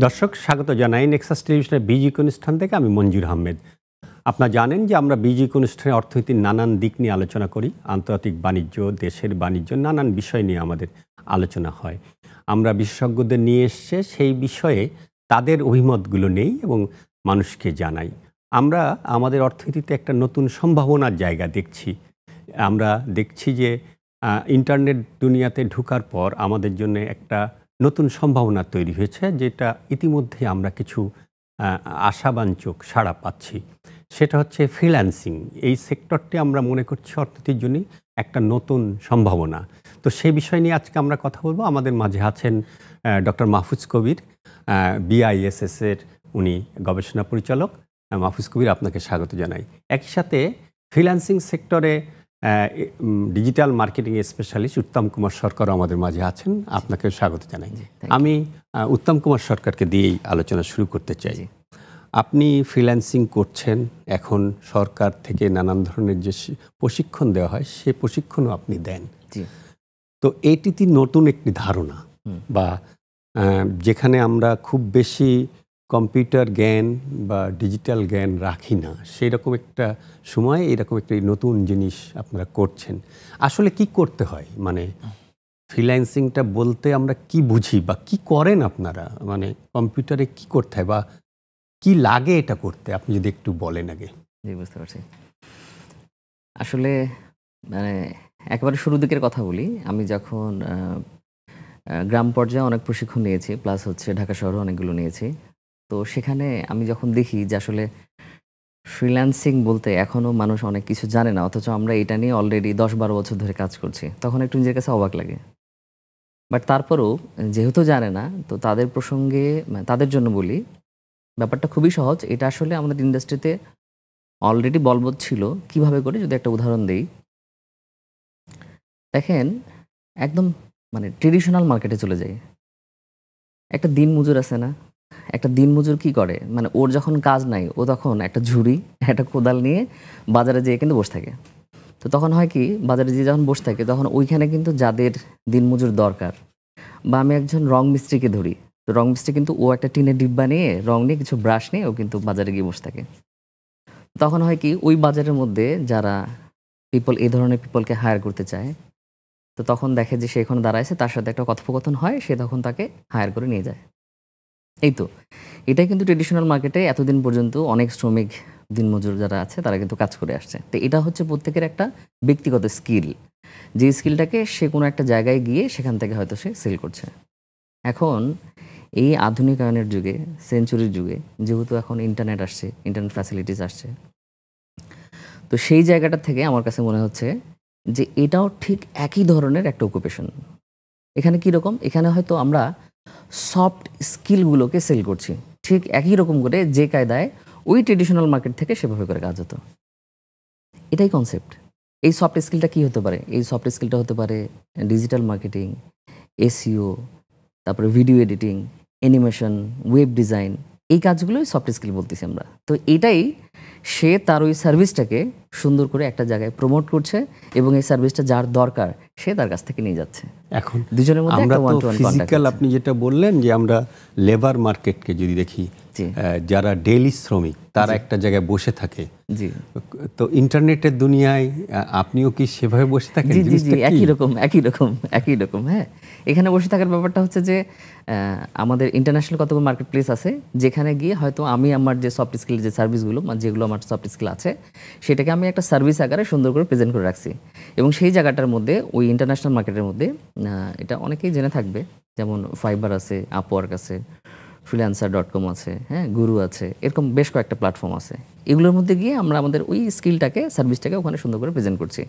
দর্শক স্বাগত জানাই নেক্সাস টেলিভিশনের বিজিক অনুষ্ঠান থেকে। আমি মঞ্জুর আহমেদ। আপনারা জানেন যে আমরা বিজিক অনুষ্ঠানে অর্থনীতির নানান দিক নিয়ে আলোচনা করি। আন্তর্জাতিক বাণিজ্য, দেশের বাণিজ্য, নানান বিষয় নিয়ে আমাদের আলোচনা হয়। আমরা বিশেষজ্ঞদের নিয়ে এসে সেই বিষয়ে তাদের অভিমতগুলো নেই এবং মানুষকে জানাই। আমরা আমাদের অর্থনীতিতে একটা নতুন সম্ভাবনার জায়গা দেখছি। আমরা দেখছি যে ইন্টারনেট দুনিয়াতে ঢোকার পর আমাদের জন্য একটা নতুন সম্ভাবনা তৈরি হয়েছে, যেটা ইতিমধ্যে আমরা কিছু আশাবাঞ্চক সাড়া পাচ্ছি। সেটা হচ্ছে ফ্রিল্যান্সিং। এই সেক্টরটি আমরা মনে করছি অর্থনীতির জন্য একটা নতুন সম্ভাবনা। তো সেই বিষয় নিয়ে আজকে আমরা কথা বলবো। আমাদের মাঝে আছেন ডক্টর মাহফুজ কবির, BISS-এর উনি গবেষণা পরিচালক। মাহফুজ কবির, আপনাকে স্বাগত জানাই। একই সাথে ফ্রিল্যান্সিং সেক্টরে digital marketing specialist Uttam Kumar সরকারও আমাদের মাঝে আছেন। আপনাকে স্বাগত জানাই। আমি উত্তম কুমার সরকারকে দিয়েই আলোচনা শুরু করতে চাই। আপনি ফ্রিল্যান্সিং করছেন, এখন সরকার থেকে নানান ধরনের যে প্রশিক্ষণ দেওয়া হয় সে প্রশিক্ষণও আপনি দেন। তো এইটিতে নতুন একটি ধারণা বা যেখানে আমরা খুব বেশি কম্পিউটার জ্ঞান বা ডিজিটাল জ্ঞান রাখি না, সেই রকম একটা সময় এরকম একটি নতুন জিনিস আপনারা করছেন। আসলে কি করতে হয়, মানে ফ্রিল্যান্সিংটা বলতে আমরা কি বুঝি বা কি করেন আপনারা, মানে কম্পিউটারে কি করতে হয় বা কি লাগে এটা করতে, আপনি যদি একটু বলেন আগে। জি, বুঝতে পারছি। আসলে মানে একেবারে শুরু দিকের কথা বলি। আমি যখন গ্রাম পর্যায়ে অনেক প্রশিক্ষণ নিয়েছি, প্লাস হচ্ছে ঢাকা শহরে অনেকগুলো নিয়েছি। তো সেখানে আমি যখন দেখি যে আসলে ফ্রিল্যান্সিং বলতে এখনও মানুষ অনেক কিছু জানে না, অথচ আমরা এটা নিয়ে অলরেডি 10-12 বছর ধরে কাজ করছি, তখন একটু নিজের কাছে অবাক লাগে। বাট তারপরেও যেহেতু জানে না, তো তাদের প্রসঙ্গে তাদের জন্য বলি, ব্যাপারটা খুবই সহজ। এটা আসলে আমাদের ইন্ডাস্ট্রিতে অলরেডি বলবৎ ছিল। কিভাবে করে, যদি একটা উদাহরণ দেই। দেখেন, একদম মানে ট্রেডিশনাল মার্কেটে চলে যাই। একটা দিন মজুর আছে না? একটা দিন মজুর কি করে, মানে ওর যখন কাজ নাই, ও তখন একটা ঝুড়ি, একটা কোদাল নিয়ে বাজারে যেয়ে কিন্তু বসে থাকে। তো তখন হয় কি, বাজারে যেয়ে যখন বসে থাকে তখন ওইখানে কিন্তু যাদের দিন মজুর দরকার, বা আমি একজন রং মিস্ত্রিকে ধরি, তো রং মিস্ত্রি কিন্তু ও একটা টিনের ডিব্বা নিয়ে, রং নিয়ে, কিছু ব্রাশ নিয়ে ও কিন্তু বাজারে গিয়ে বসে থাকে। তখন হয় কি, ওই বাজারের মধ্যে যারা এই ধরনের পিপলকে হায়ার করতে চায়, তো তখন দেখে যে সে এখানে দাঁড়াইছে, তার সাথে একটা কথোপকথন হয়, সে তখন তাকে হায়ার করে নিয়ে যায়। এই তো, এটাই কিন্তু ট্রেডিশনাল মার্কেটে এতদিন পর্যন্ত অনেক শ্রমিক দিনমজুর যারা আছে তারা কিন্তু কাজ করে আসছে। তো এটা হচ্ছে প্রত্যেকের একটা ব্যক্তিগত স্কিল, যে স্কিলটাকে সে কোনো একটা জায়গায় গিয়ে সেখান থেকে হয়তো সে সেল করছে। এখন এই আধুনিকায়নের যুগে, সেঞ্চুরির যুগে, যেহেতু এখন ইন্টারনেট আসছে, ইন্টারনেট ফ্যাসিলিটিস আসছে, তো সেই জায়গাটা থেকে আমার কাছে মনে হচ্ছে যে এটাও ঠিক একই ধরনের একটা অকুপেশন। এখানে কীরকম, এখানে হয়তো আমরা সফট স্কিলগুলোকে সেল করছি, ঠিক একই রকম করে যে কায়দায় ওই ট্রেডিশনাল মার্কেট থেকে সেভাবে করে কাজ হতো। এটাই কনসেপ্ট। এই সফট স্কিলটা কী হতে পারে? এই সফট স্কিলটা হতে পারে ডিজিটাল মার্কেটিং, SEO, তারপরে video editing, animation, web design. এই কাজগুলোই সফট স্কিল বলতেছি আমরা। তো এটাই সে তার ওই সার্ভিসটাকে সুন্দর করে একটা জায়গায় প্রমোট করছে এবং এই সার্ভিসটা যার দরকার সে তার কাছ থেকে নিয়ে যাচ্ছে। এখন দুজনের মধ্যে আমরা একটা তো ফিজিক্যাল, আপনি যেটা বললেন যে আমরা লেবার মার্কেটকে যদি দেখি, যারা ডেইলি শ্রমিক তারা একটা জায়গায় বসে থাকে। জি, তো ইন্টারনেটের দুনিয়ায় আপনিও কি সেভাবে বসে থাকেন? জি জি, একই রকম। হ্যাঁ, এখানে বসে থাকার ব্যাপারটা হচ্ছে যে আমাদের ইন্টারন্যাশনাল কতগুলো মার্কেট প্লেস আছে, যেখানে গিয়ে হয়তো আমি আমার যে সফট স্কিল, যে সার্ভিসগুলো, যেগুলো আমার সফট স্কিল আছে, সেটাকে আমি একটা সার্ভিস আকারে সুন্দর করে প্রেজেন্ট করে রাখছি। এবং সেই জায়গাটার মধ্যে, ওই ইন্টারন্যাশনাল মার্কেটের মধ্যে, এটা অনেকেই জেনে থাকবে, যেমন ফাইবার আছে, আপওয়ার্ক আছে, freelancer.com আছে, হ্যাঁ, গুরু আছে, এরকম বেশ কয়েকটা প্ল্যাটফর্ম আছে। এগুলোর মধ্যে গিয়ে আমরা আমাদের ওই স্কিলটাকে, সার্ভিসটাকে ওখানে সুন্দর করে প্রেজেন্ট করছি।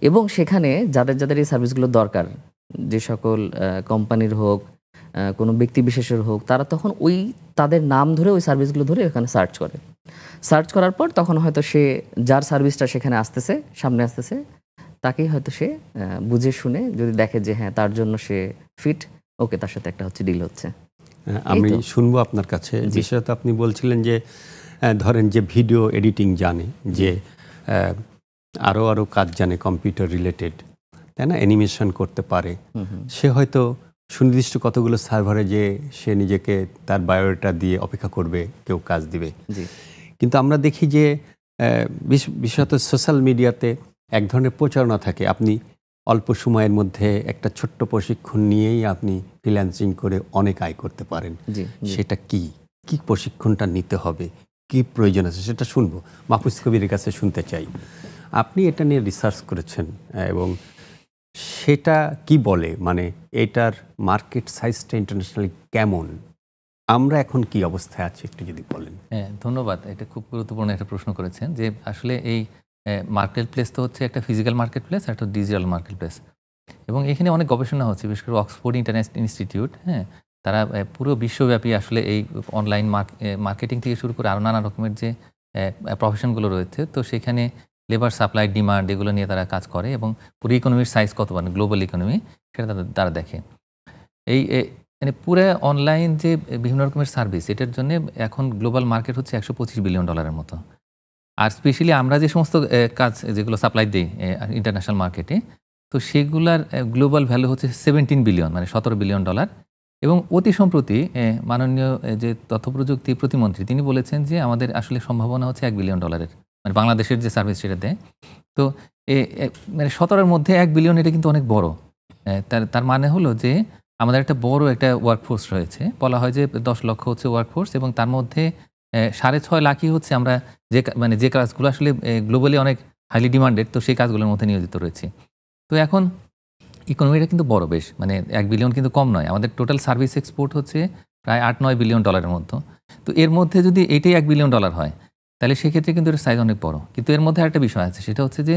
এবং সেখানে যাদের যাদের এই সার্ভিসগুলো দরকার, যে সকল কোম্পানির হোক, কোনো ব্যক্তি বিশেষের হোক, তারা তখন ওই তাদের নাম ধরে, ওই সার্ভিসগুলো ধরে ওখানে সার্চ করে। সার্চ করার পর তখন হয়তো সে যার সার্ভিসটা সেখানে আসতেছে, সামনে আসতেছে, তাকেই হয়তো সে বুঝে শুনে যদি দেখে যে হ্যাঁ তার জন্য সে ফিট, ওকে, তার সাথে একটা হচ্ছে ডিল হচ্ছে। আমি শুনবো আপনার কাছে। বিশেষত আপনি বলছিলেন যে ধরেন যে ভিডিও এডিটিং জানে, যে আরও কাজ জানে কম্পিউটার রিলেটেড, তাই না, অ্যানিমেশন করতে পারে, সে হয়তো সুনির্দিষ্ট কতগুলো সার্ভারে যে সে নিজেকে তার বায়োডাটা দিয়ে অপেক্ষা করবে, কেউ কাজ দিবে। জি কিন্তু আমরা দেখি যে বিশেষত সোশ্যাল মিডিয়াতে এক ধরনের প্রচারণা থাকে, আপনি অল্প সময়ের মধ্যে একটা ছোট্ট প্রশিক্ষণ নিয়েই আপনি ফ্রিল্যান্সিং করে অনেক আয় করতে পারেন। জি সেটা কি কি প্রশিক্ষণটা নিতে হবে, কি প্রয়োজন আছে সেটা শুনবো। মাহফুজ কবিরের কাছে শুনতে চাই। আপনি এটা নিয়ে রিসার্চ করেছেন এবং সেটা কি বলে, মানে এটার মার্কেট সাইজটা ইন্টারন্যাশনালি কেমন, আমরা এখন কি অবস্থায় আছি একটু যদি বলেন। হ্যাঁ, ধন্যবাদ। এটা খুব গুরুত্বপূর্ণ একটা প্রশ্ন করেছেন যে আসলে এই মার্কেট প্লেস তো হচ্ছে একটা ফিজিক্যাল মার্কেট প্লেস, একটা ডিজিটাল মার্কেট প্লেস, এবং এখানে অনেক গবেষণা হচ্ছে, বিশেষ করে অক্সফোর্ড ইন্টারন্যাশনাল ইনস্টিটিউট, হ্যাঁ, তারা পুরো বিশ্বব্যাপী আসলে এই অনলাইন মার্কেটিং থেকে শুরু করে আরও নানা রকমের যে প্রফেশনগুলো রয়েছে, তো সেখানে লেবার সাপ্লাই ডিমান্ড এগুলো নিয়ে তারা কাজ করে এবং পুরো ইকোনমির সাইজ কত, মানে গ্লোবাল ইকোনমি, সেটা তারা দেখে। এই মানে পুরো অনলাইন যে বিভিন্ন রকমের সার্ভিস, এটার জন্য এখন গ্লোবাল মার্কেট হচ্ছে $125 বিলিয়ন মতো। আর স্পেশালি আমরা যে সমস্ত কাজ যেগুলো সাপ্লাই দিই ইন্টারন্যাশনাল মার্কেটে, তো সেগুলার গ্লোবাল ভ্যালু হচ্ছে $17 বিলিয়ন, মানে $17 বিলিয়ন। এবং অতি সম্প্রতি মাননীয় যে তথ্য প্রযুক্তি প্রতিমন্ত্রী, তিনি বলেছেন যে আমাদের আসলে সম্ভাবনা হচ্ছে $1 বিলিয়ন, মানে বাংলাদেশের যে সার্ভিস সেটা দেয়। তো মানে 17-এর মধ্যে 1 বিলিয়ন, এটা কিন্তু অনেক বড়। তার মানে হলো যে আমাদের একটা বড় একটা ওয়ার্কফোর্স রয়েছে। বলা হয় যে 10 লক্ষ হচ্ছে ওয়ার্কফোর্স, এবং তার মধ্যে 6.5 লাখই হচ্ছে আমরা মানে যে কাজগুলো আসলে গ্লোবালি অনেক হাইলি ডিমান্ডেড, তো সেই কাজগুলোর মধ্যে নিয়োজিত রয়েছে। তো এখন ইকোনমিটা কিন্তু বড় বেশ, মানে 1 বিলিয়ন কিন্তু কম নয়। আমাদের টোটাল সার্ভিস এক্সপোর্ট হচ্ছে প্রায় $8-9 বিলিয়ন মতো। তো এর মধ্যে যদি এটাই $1 বিলিয়ন হয়, তাহলে সেক্ষেত্রে কিন্তু এর সাইজ অনেক বড়। কিন্তু এর মধ্যে একটা বিষয় আছে, সেটা হচ্ছে যে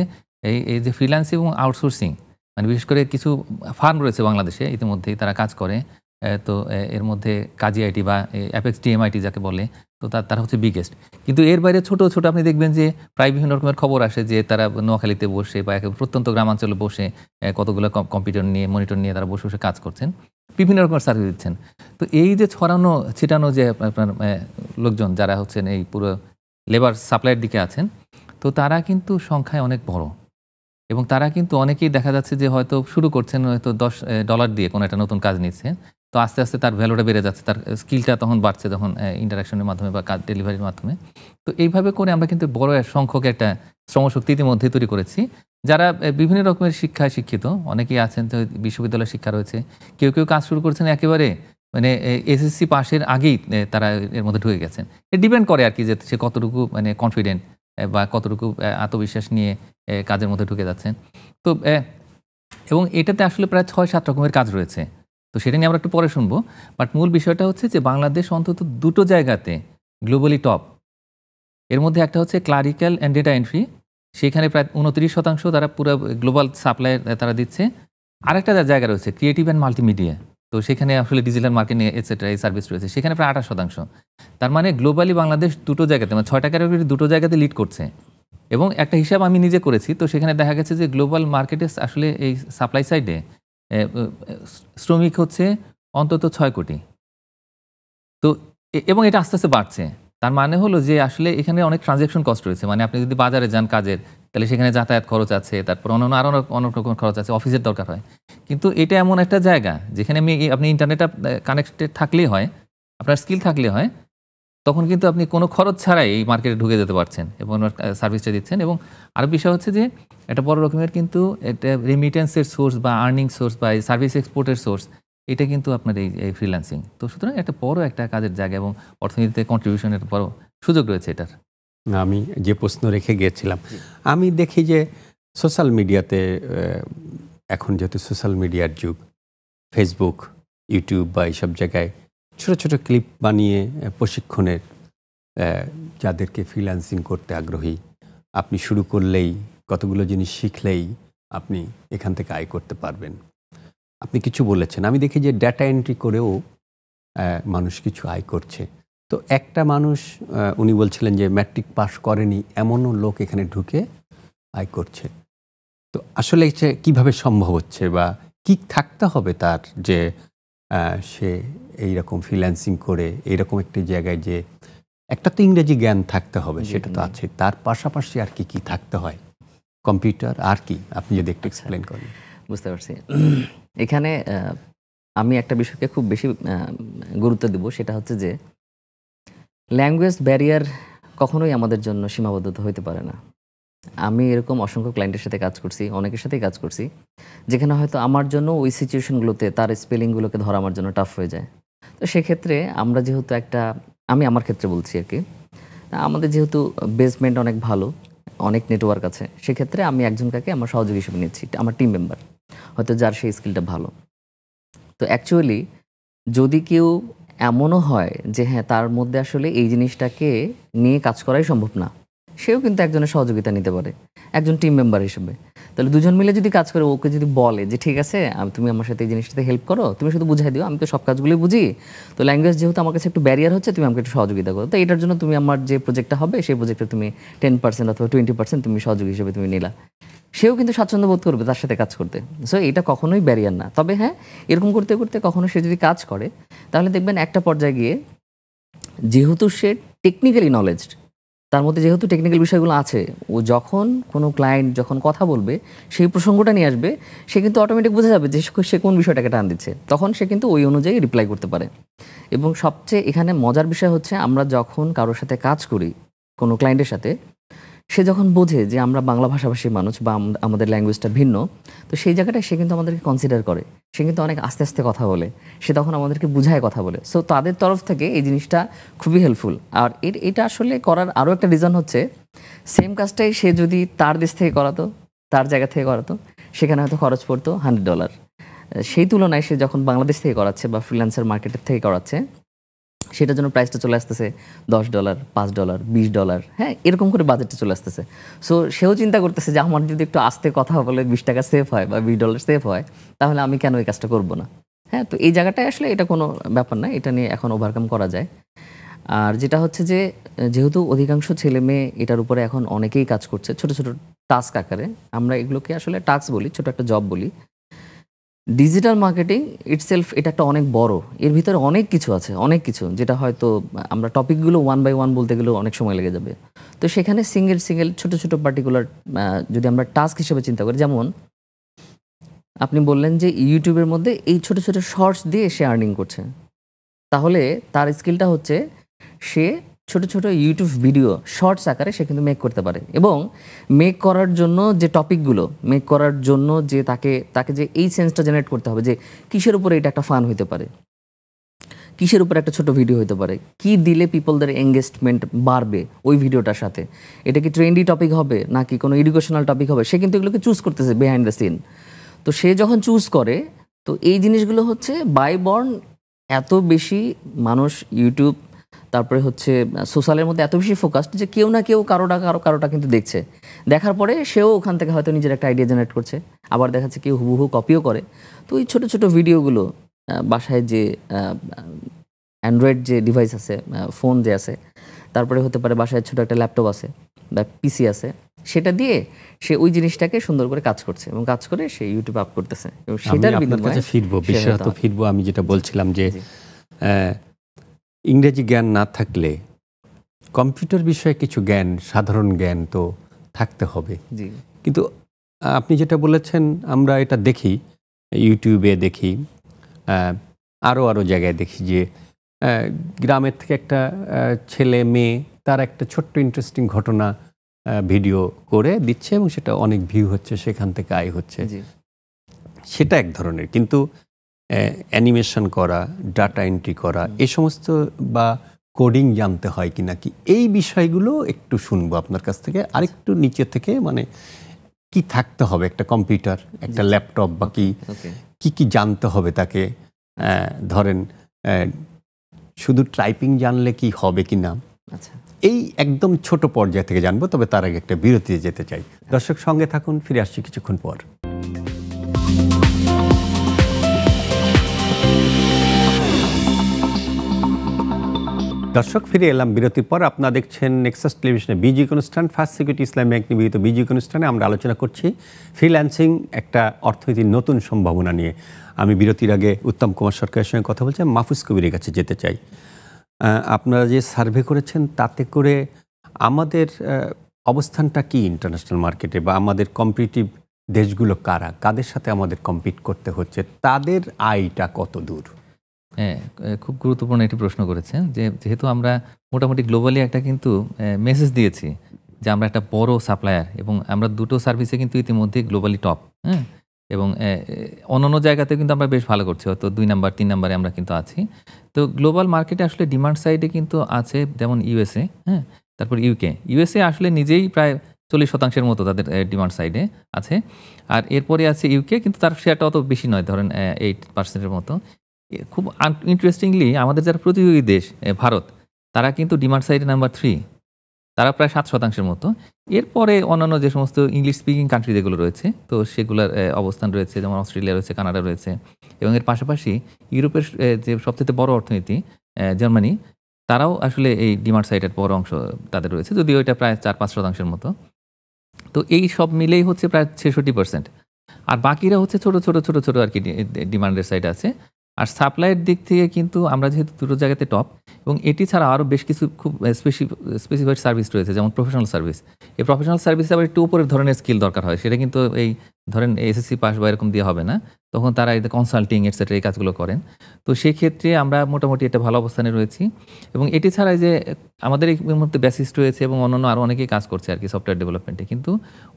এই যে ফ্রিল্যান্সিং এবং আউটসোর্সিং, মানে বিশেষ করে কিছু ফার্ম রয়েছে বাংলাদেশে, ইতিমধ্যেই তারা কাজ করে। তো এর মধ্যে কাজী আইটি বা অ্যাপেক্স ডিএমআইটি যাকে বলে, তো তারা হচ্ছে বিগেস্ট। কিন্তু এর বাইরে ছোট ছোট আপনি দেখবেন যে প্রায় বিভিন্ন রকমের খবর আসে যে তারা নোয়াখালীতে বসে বা প্রত্যন্ত গ্রামাঞ্চলে বসে কতগুলো কম্পিউটার নিয়ে, মনিটর নিয়ে তারা বসে বসে কাজ করছেন, বিভিন্ন রকমের সার্ভিস দিচ্ছেন। তো এই যে ছড়ানো ছিটানো যে আপনার লোকজন যারা হচ্ছেন এই পুরো লেবার সাপ্লাইয়ের দিকে আছেন, তো তারা কিন্তু সংখ্যায় অনেক বড়, এবং তারা কিন্তু অনেকেই দেখা যাচ্ছে যে হয়তো শুরু করছেন হয়তো $10 দিয়ে কোনো একটা নতুন কাজ নিচ্ছে, তো আস্তে আস্তে তার ভ্যালুটা বেড়ে যাচ্ছে, তার স্কিলটা তখন বাড়ছে যখন ইন্টারাকশনের মাধ্যমে বা কাজ ডেলিভারির মাধ্যমে। তো এইভাবে করে আমরা কিন্তু বড় সংখ্যক একটা শ্রমশক্তি ইতিমধ্যে তৈরি করেছি, যারা বিভিন্ন রকমের শিক্ষায় শিক্ষিত। অনেকেই আছেন তো বিশ্ববিদ্যালয়ের শিক্ষা রয়েছে, কেউ কেউ কাজ শুরু করছেন একেবারে মানে এসএসসি পাশের আগেই তারা এর মধ্যে ঢুকে গেছেন। এটা ডিপেন্ড করে আর কি, যে সে কতটুকু মানে কনফিডেন্ট বা কতটুকু আত্মবিশ্বাস নিয়ে কাজের মধ্যে ঢুকে যাচ্ছেন। তো এবং এটাতে আসলে প্রায় 6-7 রকমের কাজ রয়েছে, তো সেটা নিয়ে আমরা একটু পরে শুনবো। বাট মূল বিষয়টা হচ্ছে যে বাংলাদেশ অন্তত 2টো জায়গাতে গ্লোবালি টপ। এর মধ্যে একটা হচ্ছে ক্লারিক্যাল অ্যান্ড ডেটা এন্ট্রি, সেখানে প্রায় 29% তারা পুরো গ্লোবাল সাপ্লাই তারা দিচ্ছে। আরেকটা জায়গা রয়েছে ক্রিয়েটিভ অ্যান্ড মাল্টিমিডিয়া, তো সেখানে আসলে ডিজিটাল মার্কেটিং এটসেট্রা এই সার্ভিস রয়েছে, সেখানে প্রায় 28%। তার মানে গ্লোবালি বাংলাদেশ 2টো জায়গাতে, মানে 6টা ক্যাটাগরি 2টো জায়গাতে লিড করছে। এবং একটা হিসাব আমি নিজে করেছি, তো সেখানে দেখা গেছে যে গ্লোবাল মার্কেটে আসলে এই সাপ্লাই সাইডে শ্রমিক হচ্ছে অন্তত 6 কোটি। তো এবং এটা আস্তে আস্তে বাড়ছে। তার মানে হলো যে আসলে এখানে অনেক ট্রানজ্যাকশন কস্ট রয়েছে, মানে আপনি যদি বাজারে যান কাজের, তাহলে সেখানে যাতায়াত খরচ আছে, তারপর অন্যান্য আরও অনেক রকম খরচ আছে, অফিসের দরকার হয়। কিন্তু এটা এমন একটা জায়গা যেখানে আপনি ইন্টারনেটে কানেক্টেড থাকলেই হয়, আপনার স্কিল থাকলে হয়, তখন কিন্তু আপনি কোনো খরচ ছাড়াই এই মার্কেটে ঢুকে যেতে পারছেন এবং সার্ভিসটা দিচ্ছেন। এবং আরও বিষয় হচ্ছে যে একটা বড় রকমের কিন্তু একটা রেমিটেন্সের সোর্স বা আর্নিং সোর্স বা সার্ভিস এক্সপোর্টের সোর্স, এটা কিন্তু আপনার এই ফ্রিল্যান্সিং। তো সুতরাং একটা বড় একটা কাজের জায়গা এবং অর্থনীতিতে কন্ট্রিবিউশনের বড় সুযোগ রয়েছে এটার। আমি যে প্রশ্ন রেখে গিয়েছিলাম, আমি দেখি যে সোশ্যাল মিডিয়াতে এখন যেহেতু সোশ্যাল মিডিয়ার যুগ, ফেসবুক, ইউটিউব বা এইসব জায়গায় ছোট ছোট ক্লিপ বানিয়ে প্রশিক্ষণের, যাদেরকে ফ্রিল্যান্সিং করতে আগ্রহী, আপনি শুরু করলেই কতগুলো জিনিস শিখলেই আপনি এখান থেকে আয় করতে পারবেন। আপনি কিছু বলেছেন, আমি দেখি যে ডেটা এন্ট্রি করেও মানুষ কিছু আয় করছে। তো একটা মানুষ, উনি বলছিলেন যে ম্যাট্রিক পাস করেনি এমনও লোক এখানে ঢুকে আয় করছে। তো আসলে এটা কীভাবে সম্ভব হচ্ছে বা কি থাকতে হবে তার, যে সে এইরকম ফ্রিল্যান্সিং করে এইরকম একটি জায়গায়, যে একটা তো ইংরেজি জ্ঞান থাকতে হবে, সেটা তো আছে, তার পাশাপাশি আর কি কি থাকতে হয়, কম্পিউটার আর কি, আপনি যদি একটু এক্সপ্লেন করেন। বুঝতে পারছি। এখানে আমি একটা বিষয়কে খুব বেশি গুরুত্ব দেব, সেটা হচ্ছে যে ল্যাঙ্গুয়েজ ব্যারিয়ার কখনোই আমাদের জন্য সীমাবদ্ধতা হইতে পারে না। আমি এরকম অসংখ্য ক্লায়েন্টের সাথে কাজ করছি, অনেকের সাথেই কাজ করছি, যেখানে হয়তো আমার জন্য ওই সিচুয়েশনগুলোতে তার স্পেলিংগুলোকে ধরা আমার জন্য টাফ হয়ে যায়। তো সেক্ষেত্রে আমরা যেহেতু আমি আমার ক্ষেত্রে বলছি আর কি, আমাদের যেহেতু বেসমেন্ট অনেক ভালো, অনেক নেটওয়ার্ক আছে, সেক্ষেত্রে আমি একজনকে আমার সহযোগী হিসেবে নিচ্ছি, আমার টিম মেম্বার, হয়তো যার সেই স্কিলটা ভালো। তো অ্যাকচুয়ালি যদি কেউ এমনও হয় যে হ্যাঁ তার মধ্যে আসলে এই জিনিসটাকে নিয়ে কাজ করাই সম্ভব না, সেও কিন্তু একজনের সহযোগিতা নিতে পারে একজন টিম মেম্বার হিসেবে। তাহলে দুজন মিলে যদি কাজ করে, ওকে যদি বলে যে ঠিক আছে তুমি আমার সাথে এই জিনিসটাতে হেল্প করো, তুমি শুধু বুঝাই দিও, আমি তো সব কাজগুলোই বুঝি, তো ল্যাঙ্গুয়েজ যেহেতু আমার কাছে একটু ব্যারিয়ার হচ্ছে, তুমি আমাকে একটু সহযোগিতা করো, তো এটার জন্য তুমি আমার যে প্রজেক্টটা হবে সেই প্রজেক্টে তুমি 10% অথবা 20% তুমি সহযোগী হিসেবে তুমি নিলা, সেও কিন্তু স্বাচ্ছন্দ্য বোধ করবে তার সাথে কাজ করতে। সো এটা কখনোই ব্যারিয়ার না। তবে হ্যাঁ, এরকম করতে করতে কখনো সে যদি কাজ করে, তাহলে দেখবেন একটা পর্যায়ে গিয়ে যেহেতু সে টেকনিক্যালি নলেজড, তার মধ্যে যেহেতু টেকনিক্যাল বিষয়গুলো আছে, ও যখন কোনো ক্লায়েন্ট যখন কথা বলবে, সেই প্রসঙ্গটা নিয়ে আসবে, সে কিন্তু অটোমেটিক বোঝা যাবে যে সে কোন বিষয়টাকে টান দিচ্ছে, তখন সে কিন্তু ওই অনুযায়ী রিপ্লাই করতে পারে। এবং সবচেয়ে এখানে মজার বিষয় হচ্ছে, আমরা যখন কারোর সাথে কাজ করি, কোনো ক্লায়েন্টের সাথে, সে যখন বোঝে যে আমরা বাংলা ভাষাভাষী মানুষ বা আমাদের ল্যাঙ্গুয়েজটা ভিন্ন, তো সেই জায়গাটায় সে কিন্তু আমাদেরকে কনসিডার করে, সে কিন্তু অনেক আস্তে আস্তে কথা বলে, সে তখন আমাদেরকে বুঝায় কথা বলে। সো তাদের তরফ থেকে এই জিনিসটা খুবই হেল্পফুল। আর এটা আসলে করার আরও একটা রিজন হচ্ছে, সেম কাজটাই সে যদি তার দেশ থেকে করাতো, তার জায়গা থেকে করাতো, সেখানে হয়তো খরচ পড়তো $100, সেই তুলনায় সে যখন বাংলাদেশ থেকে করাচ্ছে বা ফ্রিল্যান্সার মার্কেটের থেকে করাচ্ছে, সেটার জন্য প্রাইসটা চলে আসতেছে $10, $5, $20, হ্যাঁ, এরকম করে বাজেটটা চলে আসতেছে। সো সেও চিন্তা করতেছে যে আমার যদি একটু আস্তে কথা বলে $20 সেভ হয় বা $20 সেভ হয়, তাহলে আমি কেন এই কাজটা করব না? হ্যাঁ, তো এই জায়গাটায় আসলে এটা কোনো ব্যাপার না, এটা নিয়ে এখন ওভারকাম করা যায়। আর যেটা হচ্ছে যে, যেহেতু অধিকাংশ ছেলে মেয়ে এটার উপরে এখন অনেকেই কাজ করছে ছোট ছোট টাস্ক আকারে, আমরা এগুলোকে আসলে টাস্ক বলি, ছোট একটা জব বলি। ডিজিটাল মার্কেটিং ইটসেলফ এটা একটা অনেক বড়, এর ভিতরে অনেক কিছু আছে, অনেক কিছু, যেটা হয়তো আমরা টপিকগুলো ওয়ান বাই ওয়ান বলতে গেলেও অনেক সময় লেগে যাবে। তো সেখানে সিঙ্গেল সিঙ্গেল ছোট ছোট পার্টিকুলার যদি আমরা টাস্ক হিসেবে চিন্তা করি, যেমন আপনি বললেন যে ইউটিউবের মধ্যে এই ছোট ছোট শর্টস দিয়ে সে আর্নিং করছে, তাহলে তার স্কিলটা হচ্ছে সে ছোট ছোট ইউটিউব ভিডিও শর্টস আকারে সে কিন্তু মেক করতে পারে, এবং মেক করার জন্য যে টপিকগুলো মেক করার জন্য যে তাকে যে এই সেন্সটা জেনারেট করতে হবে যে কিসের উপরে এটা একটা ফান হইতে পারে, কিসের উপরে একটা ছোট ভিডিও হতে পারে, কি দিলে পিপলদের এঙ্গেজমেন্ট বাড়বে ওই ভিডিওটার সাথে, এটা কি ট্রেন্ডি টপিক হবে নাকি কোনো এডুকেশনাল টপিক হবে, সে কিন্তু এগুলোকে চুজ করতেছে বিহাইন্ড দ্য সিন। তো সে যখন চুজ করে, তো এই জিনিসগুলো হচ্ছে বাই বর্ন এত বেশি মানুষ ইউটিউব, তারপরে হচ্ছে সোশ্যালের মধ্যে এত বেশি ফোকাসড যে কেউ না কেউ কারোটা কিন্তু দেখছে, দেখার পরে সেও ওখান থেকে হয়তো নিজের একটা আইডিয়া জেনারেট করছে, আবার দেখাচ্ছে কেউ হুবহু কপিও করে। তো এই ছোটো ছোটো ভিডিওগুলো বাসায় যে অ্যান্ড্রয়েড যে ডিভাইস আছে, ফোন যে আছে, তারপরে হতে পারে বাসায় ছোটো একটা ল্যাপটপ আছে বা পিসি আছে, সেটা দিয়ে সে ওই জিনিসটাকে সুন্দর করে কাজ করছে এবং কাজ করে সে ইউটিউবে আপ করতেছে। এবং সেটার বিনিময়ে ফিরবো আমি যেটা বলছিলাম যে ইংরেজি জ্ঞান না থাকলে কম্পিউটার বিষয়ে কিছু জ্ঞান, সাধারণ জ্ঞান তো থাকতে হবে। কিন্তু আপনি যেটা বলেছেন, আমরা এটা দেখি, ইউটিউবে দেখি, আরও জায়গায় দেখি যে গ্রামের থেকে একটা ছেলে মেয়ে তার একটা ছোট্ট ইন্টারেস্টিং ঘটনা ভিডিও করে দিচ্ছে এবং সেটা অনেক ভিউ হচ্ছে, সেখান থেকে আয় হচ্ছে, সেটা এক ধরনের। কিন্তু অ্যানিমেশন করা, ডাটা এন্ট্রি করা, এই সমস্ত বা কোডিং জানতে হয় কি নাকি, এই বিষয়গুলো একটু শুনবো আপনার কাছ থেকে আরেকটু নিচে থেকে, মানে কি থাকতে হবে একটা কম্পিউটার, একটা ল্যাপটপ বা কি জানতে হবে তাকে। ধরেন শুধু টাইপিং জানলে কি হবে কি না, এই একদম ছোট পর্যায় থেকে জানবো। তবে তার আগে একটা বিরতিতে যেতে চাই। দর্শক সঙ্গে থাকুন, ফিরে আসছি কিছুক্ষণ পর। দর্শক ফিরে এলাম বিরতির পর। আপনারা দেখছেন নেক্সাস টেলিভিশনে বিজি অনুষ্ঠান, ফার্স্ট সিকিউরিটি ইসলামী ব্যাংক নিবেদিত বিজি অনুষ্ঠানে আমরা আলোচনা করছি ফ্রিল্যান্সিং, একটা অর্থনীতির নতুন সম্ভাবনা নিয়ে। আমি বিরতির আগে উত্তম কুমার সরকারের সঙ্গে কথা বলছি, মাহফুজ কবিরের কাছে যেতে চাই। আপনারা যে সার্ভে করেছেন তাতে করে আমাদের অবস্থানটা কি ইন্টারন্যাশনাল মার্কেটে, বা আমাদের কম্পিটিটিভ দেশগুলো কারা, কাদের সাথে আমাদের কম্পিট করতে হচ্ছে, তাদের আয়টা কত দূর? হ্যাঁ, খুব গুরুত্বপূর্ণ একটি প্রশ্ন করেছেন যে যেহেতু আমরা মোটামুটি গ্লোবালি একটা কিন্তু মেসেজ দিয়েছি যে আমরা একটা বড় সাপ্লায়ার এবং আমরা দুটো সার্ভিসে কিন্তু ইতিমধ্যে গ্লোবালি টপ, হ্যাঁ, এবং অন্যান্য জায়গাতে কিন্তু আমরা বেশ ভালো করছি, হয়তো 2 নাম্বার 3 নাম্বারে আমরা কিন্তু আছি। তো গ্লোবাল মার্কেটে আসলে ডিমান্ড সাইডে কিন্তু আছে যেমন ইউএসএ, হ্যাঁ, তারপর ইউএসএ আসলে নিজেই প্রায় 40% মতো তাদের ডিমান্ড সাইডে আছে। আর এরপরে আছে ইউকে, কিন্তু তার শেয়ারটা অত বেশি নয়, ধরেন 8% মতো। খুব ইন্টারেস্টিংলি আমাদের যারা প্রতিযোগী দেশ ভারত, তারা কিন্তু ডিমান্ড সাইডে নাম্বার 3, তারা প্রায় 7% মতো। এরপরে অন্যান্য যে সমস্ত ইংলিশ স্পিকিং কান্ট্রি যেগুলো রয়েছে, তো সেগুলোর অবস্থান রয়েছে, যেমন অস্ট্রেলিয়া রয়েছে, কানাডা রয়েছে, এবং এর পাশাপাশি ইউরোপের যে সবচেয়ে বড় অর্থনীতি জার্মানি, তারাও আসলে এই ডিমান্ড সাইডের বড় অংশ তাদের রয়েছে, যদিও এটা প্রায় 4-5% মতো। তো এই সব মিলেই হচ্ছে প্রায় 66%। আর বাকিরা হচ্ছে ছোট ছোট আর কি ডিমান্ডের সাইড আছে। আর সাপ্লাইয়ের দিক থেকে কিন্তু আমরা যেহেতু দুটো জায়গাতে টপ, এবং এটি ছাড়া আরও বেশ কিছু খুব স্পেসিফাইড সার্ভিস রয়েছে, যেমন প্রফেশনাল সার্ভিস। এই প্রফেশনাল সার্ভিসে আবার একটু উপরের ধরনের স্কিল দরকার হয়, সেটা কিন্তু এই ধরেন এসএসসি পাস বা এরকম দিয়ে হবে না, তখন তারা এই কনসাল্টিং এটসেট্রা এই কাজগুলো করেন। তো সেই ক্ষেত্রে আমরা মোটামুটি একটা ভালো অবস্থানে রয়েছি। এবং এটি ছাড়া যে আমাদের এই মধ্যে বেসিস্ট রয়েছে এবং অন্যান্য আরও অনেকেই কাজ করছে আর কি সফটওয়্যার ডেভেলপমেন্টে, কিন্তু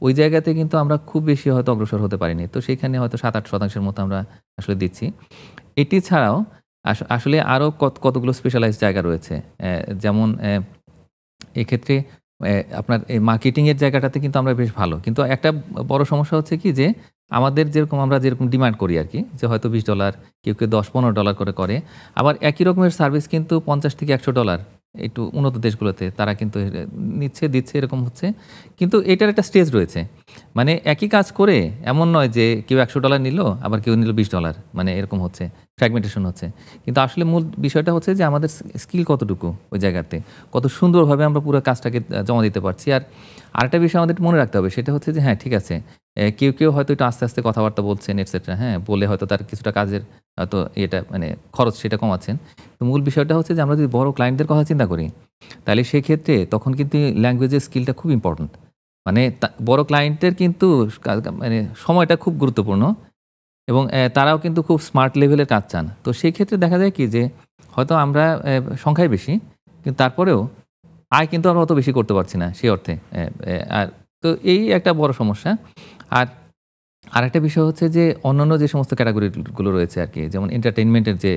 ওই জায়গাতে কিন্তু আমরা খুব বেশি হয়তো অগ্রসর হতে পারিনি। তো সেখানে হয়তো 7-8% মতো আমরা আসলে দিচ্ছি। এটি ছাড়াও আসলে আরও কতগুলো স্পেশালাইজড জায়গা রয়েছে, যেমন এক্ষেত্রে আপনার এই মার্কেটিংয়ের জায়গাটাতে কিন্তু আমরা বেশ ভালো, কিন্তু একটা বড় সমস্যা হচ্ছে কি যে আমাদের আমরা যেরকম ডিমান্ড করি আর কি, যে হয়তো $20, কেউ $10-15 করে, আবার একই রকমের সার্ভিস কিন্তু $50-100 একটু উন্নত দেশগুলোতে তারা কিন্তু দিচ্ছে এরকম হচ্ছে। কিন্তু এটার একটা স্টেজ রয়েছে, মানে একই কাজ করে এমন নয় যে কেউ $100 নিল আবার কেউ নিল $20, মানে এরকম হচ্ছে, ফ্র্যাগমেন্টেশন হচ্ছে। কিন্তু আসলে মূল বিষয়টা হচ্ছে যে আমাদের স্কিল কতটুকু ওই জায়গাতে, কত সুন্দরভাবে আমরা পুরো কাজটাকে জমা দিতে পারছি। আর আরেকটা বিষয় আমাদের মনে রাখতে হবে, সেটা হচ্ছে যে হ্যাঁ ঠিক আছে, কেউ হয়তো একটু আস্তে আস্তে কথাবার্তা বলছেন এটসেট্রা, হ্যাঁ, বলে হয়তো তার কিছুটা কাজের হয়তো এটা মানে খরচ সেটা কমাচ্ছেন। তো মূল বিষয়টা হচ্ছে যে আমরা যদি বড় ক্লায়েন্টদের কথা চিন্তা করি, তাহলে সেক্ষেত্রে তখন কিন্তু ল্যাঙ্গুয়েজের স্কিলটা খুব ইম্পর্ট্যান্ট। মানে বড় ক্লায়েন্টের কিন্তু মানে সময়টা খুব গুরুত্বপূর্ণ, এবং তারাও কিন্তু খুব স্মার্ট লেভেলের কাজ চান। তো সেই ক্ষেত্রে দেখা যায় কি যে হয়তো আমরা সংখ্যায় বেশি, কিন্তু তারপরেও আয় কিন্তু আমরা অত বেশি করতে পারছি না সেই অর্থে। আর তো এই একটা বড় সমস্যা। আর আরেকটা বিষয় হচ্ছে যে অন্যান্য যে সমস্ত ক্যাটাগরিগুলো রয়েছে আর কি, যেমন এন্টারটেইনমেন্টের যে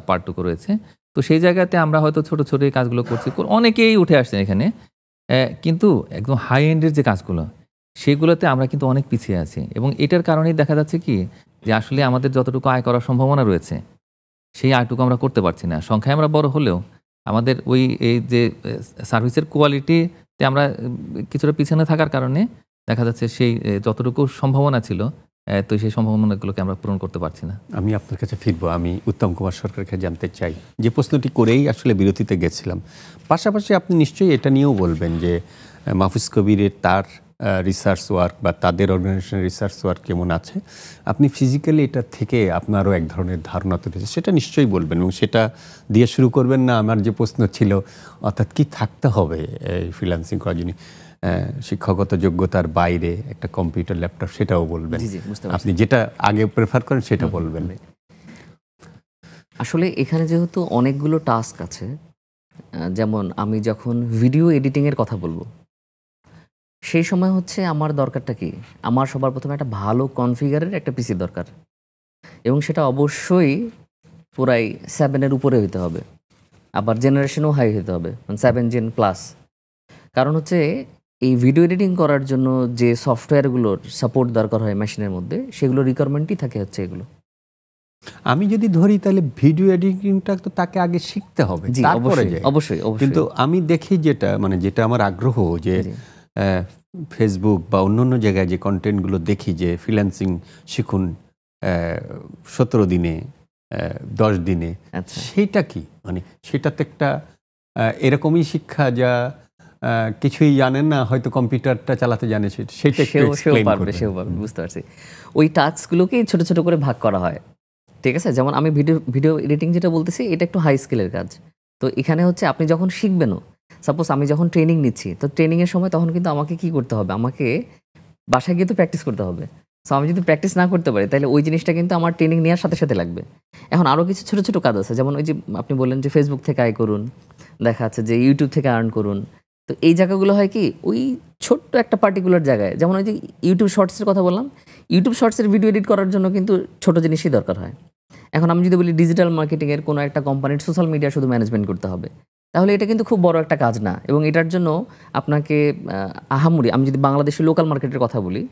পার্টটুকু রয়েছে, তো সেই জায়গাতে আমরা হয়তো ছোট এই কাজগুলো করছি, অনেকেই উঠে আসছেন এখানে, কিন্তু একদম হাই এন্ডের যে কাজগুলো সেগুলোতে আমরা কিন্তু অনেক পিছিয়ে আছি। এবং এটার কারণেই দেখা যাচ্ছে কি যে আসলে আমাদের যতটুকু আয় করার সম্ভাবনা রয়েছে সেই আয়টুকু আমরা করতে পারছি না। সংখ্যায় আমরা বড় হলেও আমাদের ওই এই যে সার্ভিসের কোয়ালিটিতে আমরা কিছুটা পিছনে থাকার কারণে দেখা যাচ্ছে সেই যতটুকু সম্ভাবনা ছিল, তো সেই সম্ভাবনাগুলোকে আমরা পূরণ করতে পারছি না। আমি আপনার কাছে ফিরবো। আমি উত্তম কুমার সরকারকে জানতে চাই, যে প্রশ্নটি করেই আসলে বিরতিতে গেছিলাম। পাশাপাশি আপনি নিশ্চয়ই এটা নিয়েও বলবেন যে মাহফুজ কবিরের তার রিসার্চ ওয়ার্ক বা তাদের অর্গানাইজেশনের রিসার্চ ওয়ার্ক কেমন আছে, আপনি ফিজিক্যালি এটা থেকে আপনারও এক ধরনের ধারণা তৈরি হয়েছে, সেটা নিশ্চয়ই বলবেন। এবং সেটা দিয়ে শুরু করবেন না আমার যে প্রশ্ন ছিল, অর্থাৎ কি থাকতে হবে এই ফ্রিল্যান্সিং করার জন্য, শিক্ষাগত যোগ্যতার বাইরে একটা কম্পিউটার ল্যাপটপ, সেটাও বলবেন। আপনি যেটা আগে প্রেফার করেন সেটা বলবেন। আসলে এখানে যেহেতু অনেকগুলো টাস্ক আছে, যেমন আমি যখন ভিডিও এডিটিংয়ের কথা বলবো, সেই সময় হচ্ছে আমার দরকারটা কি, আমার সবার প্রথমে একটা ভালো কনফিগারের একটা পিসি দরকার, এবং সেটা অবশ্যই পুরাই 7-এর উপরে হইতে হবে, আবার জেনারেশনও হাই হইতে হবে, 7 Gen প্লাস। কারণ হচ্ছে এই ভিডিও এডিটিং করার জন্য যে সফটওয়্যারগুলোর সাপোর্ট দরকার হয় মেশিনের মধ্যে, সেগুলো রিকোয়ারমেন্টই থাকে হচ্ছে এগুলো। আমি যদি ধরি তাহলে ভিডিও এডিটিংটা তো তাকে আগে শিখতে হবে, তারপরে যায়। অবশ্যই। কিন্তু আমি দেখি যেটা আমার আগ্রহ, যে ফেসবুক বা অন্যান্য জায়গায় যে কন্টেন্টগুলো দেখি, যে ফ্রিল্যান্সিং শিখুন 17 দিনে 10 দিনে, সেইটা কি, মানে সেটাতে একটা এরকমই শিক্ষা যা কিছুই জানেন না, হয়তো কম্পিউটারটা চালাতে জানে, সেটা সেও পারবে। বুঝতে পারছি। ওই টাস্কগুলোকে ছোট ছোট করে ভাগ করা হয়, ঠিক আছে? যেমন আমি ভিডিও এডিটিং যেটা বলতেছি, এটা একটু হাই স্কিলের কাজ। তো এখানে হচ্ছে আপনি যখন শিখবেনও, সাপোজ আমি যখন ট্রেনিং নিচ্ছি, তো ট্রেনিংয়ের সময় তখন কিন্তু আমাকে কি করতে হবে, আমাকে বাসায় গিয়ে তো প্র্যাকটিস করতে হবে। সো আমি যদি প্র্যাকটিস না করতে পারি তাহলে ওই জিনিসটা কিন্তু আমার ট্রেনিং নেওয়ার সাথে সাথে লাগবে। এখন আরও কিছু ছোটো ছোটো কাজ আছে, যেমন ওই যে আপনি বললেন যে ফেসবুক থেকে আয় করুন, দেখা যাচ্ছে যে ইউটিউব থেকে আর্ন করুন। তো এই জায়গাগুলো হয় কি ওই ছোট্ট একটা পার্টিকুলার জায়গায়, যেমন ওই যে ইউটিউব শর্টসের কথা বললাম, ইউটিউব শর্টসের ভিডিও এডিট করার জন্য কিন্তু ছোটো জিনিসই দরকার হয়। এখন আমি যদি বলি ডিজিটাল মার্কেটিংয়ের কোনো একটা কোম্পানির সোশ্যাল মিডিয়া শুধু ম্যানেজমেন্ট করতে হবে, তাহলে এটা কিন্তু খুব বড় একটা কাজ না। এবং এটার জন্য আপনাকে আহামরি, আমি যদি বাংলাদেশের লোকাল মার্কেটের কথা বলি,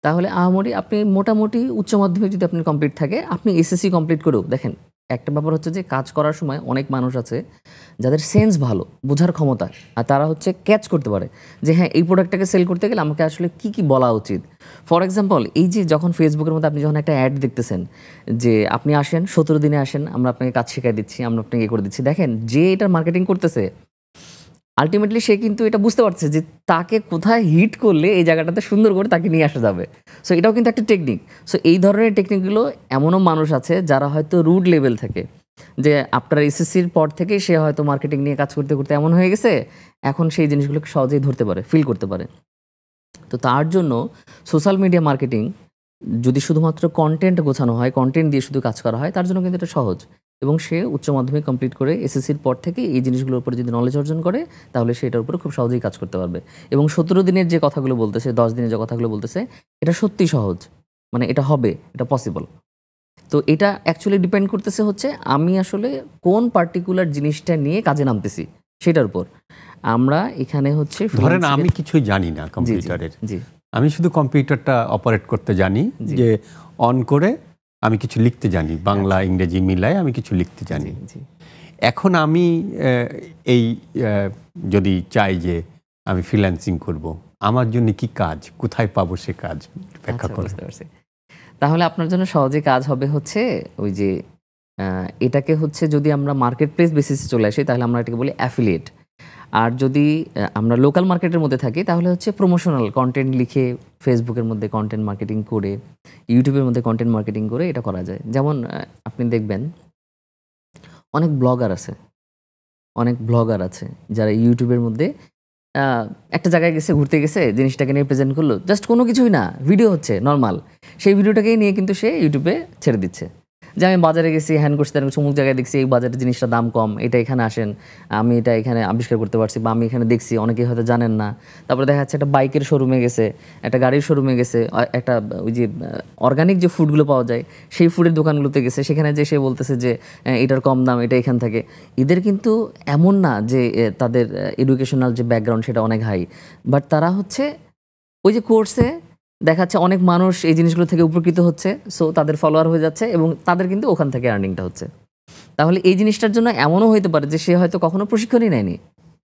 তাহলে আহামরি আপনি মোটামুটি উচ্চ মাধ্যমিক যদি আপনার কমপ্লিট থাকে, আপনি এসএসসি কমপ্লিট করেও দেখেন একটা ব্যাপার হচ্ছে যে কাজ করার সময় অনেক মানুষ আছে যাদের সেন্স ভালো, বোঝার ক্ষমতা, আর তারা হচ্ছে ক্যাচ করতে পারে যে হ্যাঁ এই প্রোডাক্টটাকে সেল করতে গেলে আমাকে আসলে কী কী বলা উচিত। ফর এক্সাম্পল, এই যে যখন ফেসবুকের মধ্যে আপনি যখন একটা অ্যাড দেখতেছেন যে আপনি আসেন 17 দিনে আসেন, আমরা আপনাকে কাজ শেখাই দিচ্ছি, আমরা আপনাকে করে দিচ্ছি, দেখেন যে এটার মার্কেটিং করতেছে আলটিমেটলি সে কিন্তু এটা বুঝতে পারছে যে তাকে কোথায় হিট করলে এই জায়গাটাতে সুন্দর করে তাকে নিয়ে আসা যাবে। সো এটাও কিন্তু একটা টেকনিক। সো এই ধরনের টেকনিকগুলো এমনও মানুষ আছে যারা হয়তো রুট লেভেল থেকে, যে আপনার এসএসসির পর থেকে সে হয়তো মার্কেটিং নিয়ে কাজ করতে করতে এমন হয়ে গেছে, এখন সেই জিনিসগুলোকে সহজেই ধরতে পারে, ফিল করতে পারে। তো তার জন্য সোশ্যাল মিডিয়া মার্কেটিং যদি শুধুমাত্র কন্টেন্ট গোছানো হয়, কন্টেন্ট দিয়ে শুধু কাজ করা হয়, তার জন্য কিন্তু এটা সহজ। এবং সে উচ্চ মাধ্যমিক কমপ্লিট করে এসএসসির পর থেকে এই জিনিসগুলোর উপরে যদি নলেজ অর্জন করে, তাহলে সে এটার উপরে খুব সহজেই কাজ করতে পারবে। এবং 17 দিনের যে কথাগুলো বলতেছে, 10 দিনের যে কথাগুলো বলতেছে, এটা সত্যি সহজ, মানে এটা হবে, এটা পসিবল। তো এটা অ্যাকচুয়ালি ডিপেন্ড করতেছে হচ্ছে আমি আসলে কোন পার্টিকুলার জিনিসটা নিয়ে কাজে নামতেছি সেটার উপর। আমরা এখানে হচ্ছে ধরেন আমি কিছুই জানি না কম্পিউটারের, আমি শুধু কম্পিউটারটা অপারেট করতে জানি, যে অন করে আমি কিছু লিখতে জানি, বাংলা ইংরেজি মিলায় আমি কিছু লিখতে জানি। এখন আমি এই যদি চাই যে আমি ফ্রিল্যান্সিং করব, আমার জন্য কি কাজ, কোথায় পাবো সে কাজ ব্যাখ্যা করতে পারছি। তাহলে আপনার জন্য সহজে কাজ হবে হচ্ছে ওই যে এটাকে হচ্ছে যদি আমরা মার্কেট প্লেস বেসিসে চলে আসি, তাহলে আমরা এটাকে বলি অ্যাফিলিয়েট। আর যদি আমরা লোকাল মার্কেটের মধ্যে থাকি, তাহলে হচ্ছে প্রমোশনাল কন্টেন্ট লিখে ফেসবুকের মধ্যে কন্টেন্ট মার্কেটিং করে, ইউটিউবের মধ্যে কন্টেন্ট মার্কেটিং করে এটা করা যায়। যেমন আপনি দেখবেন অনেক ব্লগার আছে যারা ইউটিউবের মধ্যে একটা জায়গায় গেছে, ঘুরতে গেছে, জিনিসটাকে নিয়ে প্রেজেন্ট করলো, জাস্ট কোনো কিছুই না, ভিডিও হচ্ছে নর্মাল, সেই ভিডিওটাকেই নিয়ে কিন্তু সে ইউটিউবে ছেড়ে দিচ্ছে যে আমি বাজারে গেছি, হ্যান্ড করছি, অমুক জায়গায় দেখছি এই বাজারের জিনিসটা দাম কম, এটা এখানে আসেন, আমি এটা এখানে আবিষ্কার করতে পারছি, বা আমি এখানে দেখছি, অনেকেই হয়তো জানেন না। তারপরে দেখা যাচ্ছে একটা বাইকের শোরুমে গেছে, একটা গাড়ির শোরুমে গেছে, একটা ওই যে অর্গানিক যে ফুডগুলো পাওয়া যায় সেই ফুডের দোকানগুলোতে গেছে, সেখানে যে সে বলতেছে যে এটার কম দাম, এটা এখান থেকে। এদের কিন্তু এমন না যে তাদের এডুকেশনাল যে ব্যাকগ্রাউন্ড সেটা অনেক হাই, বাট তারা হচ্ছে ওই যে কোর্সে দেখাচ্ছে অনেক মানুষ এই জিনিসগুলো থেকে উপকৃত হচ্ছে, সো তাদের ফলোয়ার হয়ে যাচ্ছে এবং তাদের কিন্তু ওখান থেকে আর্নিংটা হচ্ছে। তাহলে এই জিনিসটার জন্য এমনও হতে পারে যে সে হয়তো কখনো প্রশিক্ষণই নেয়নি,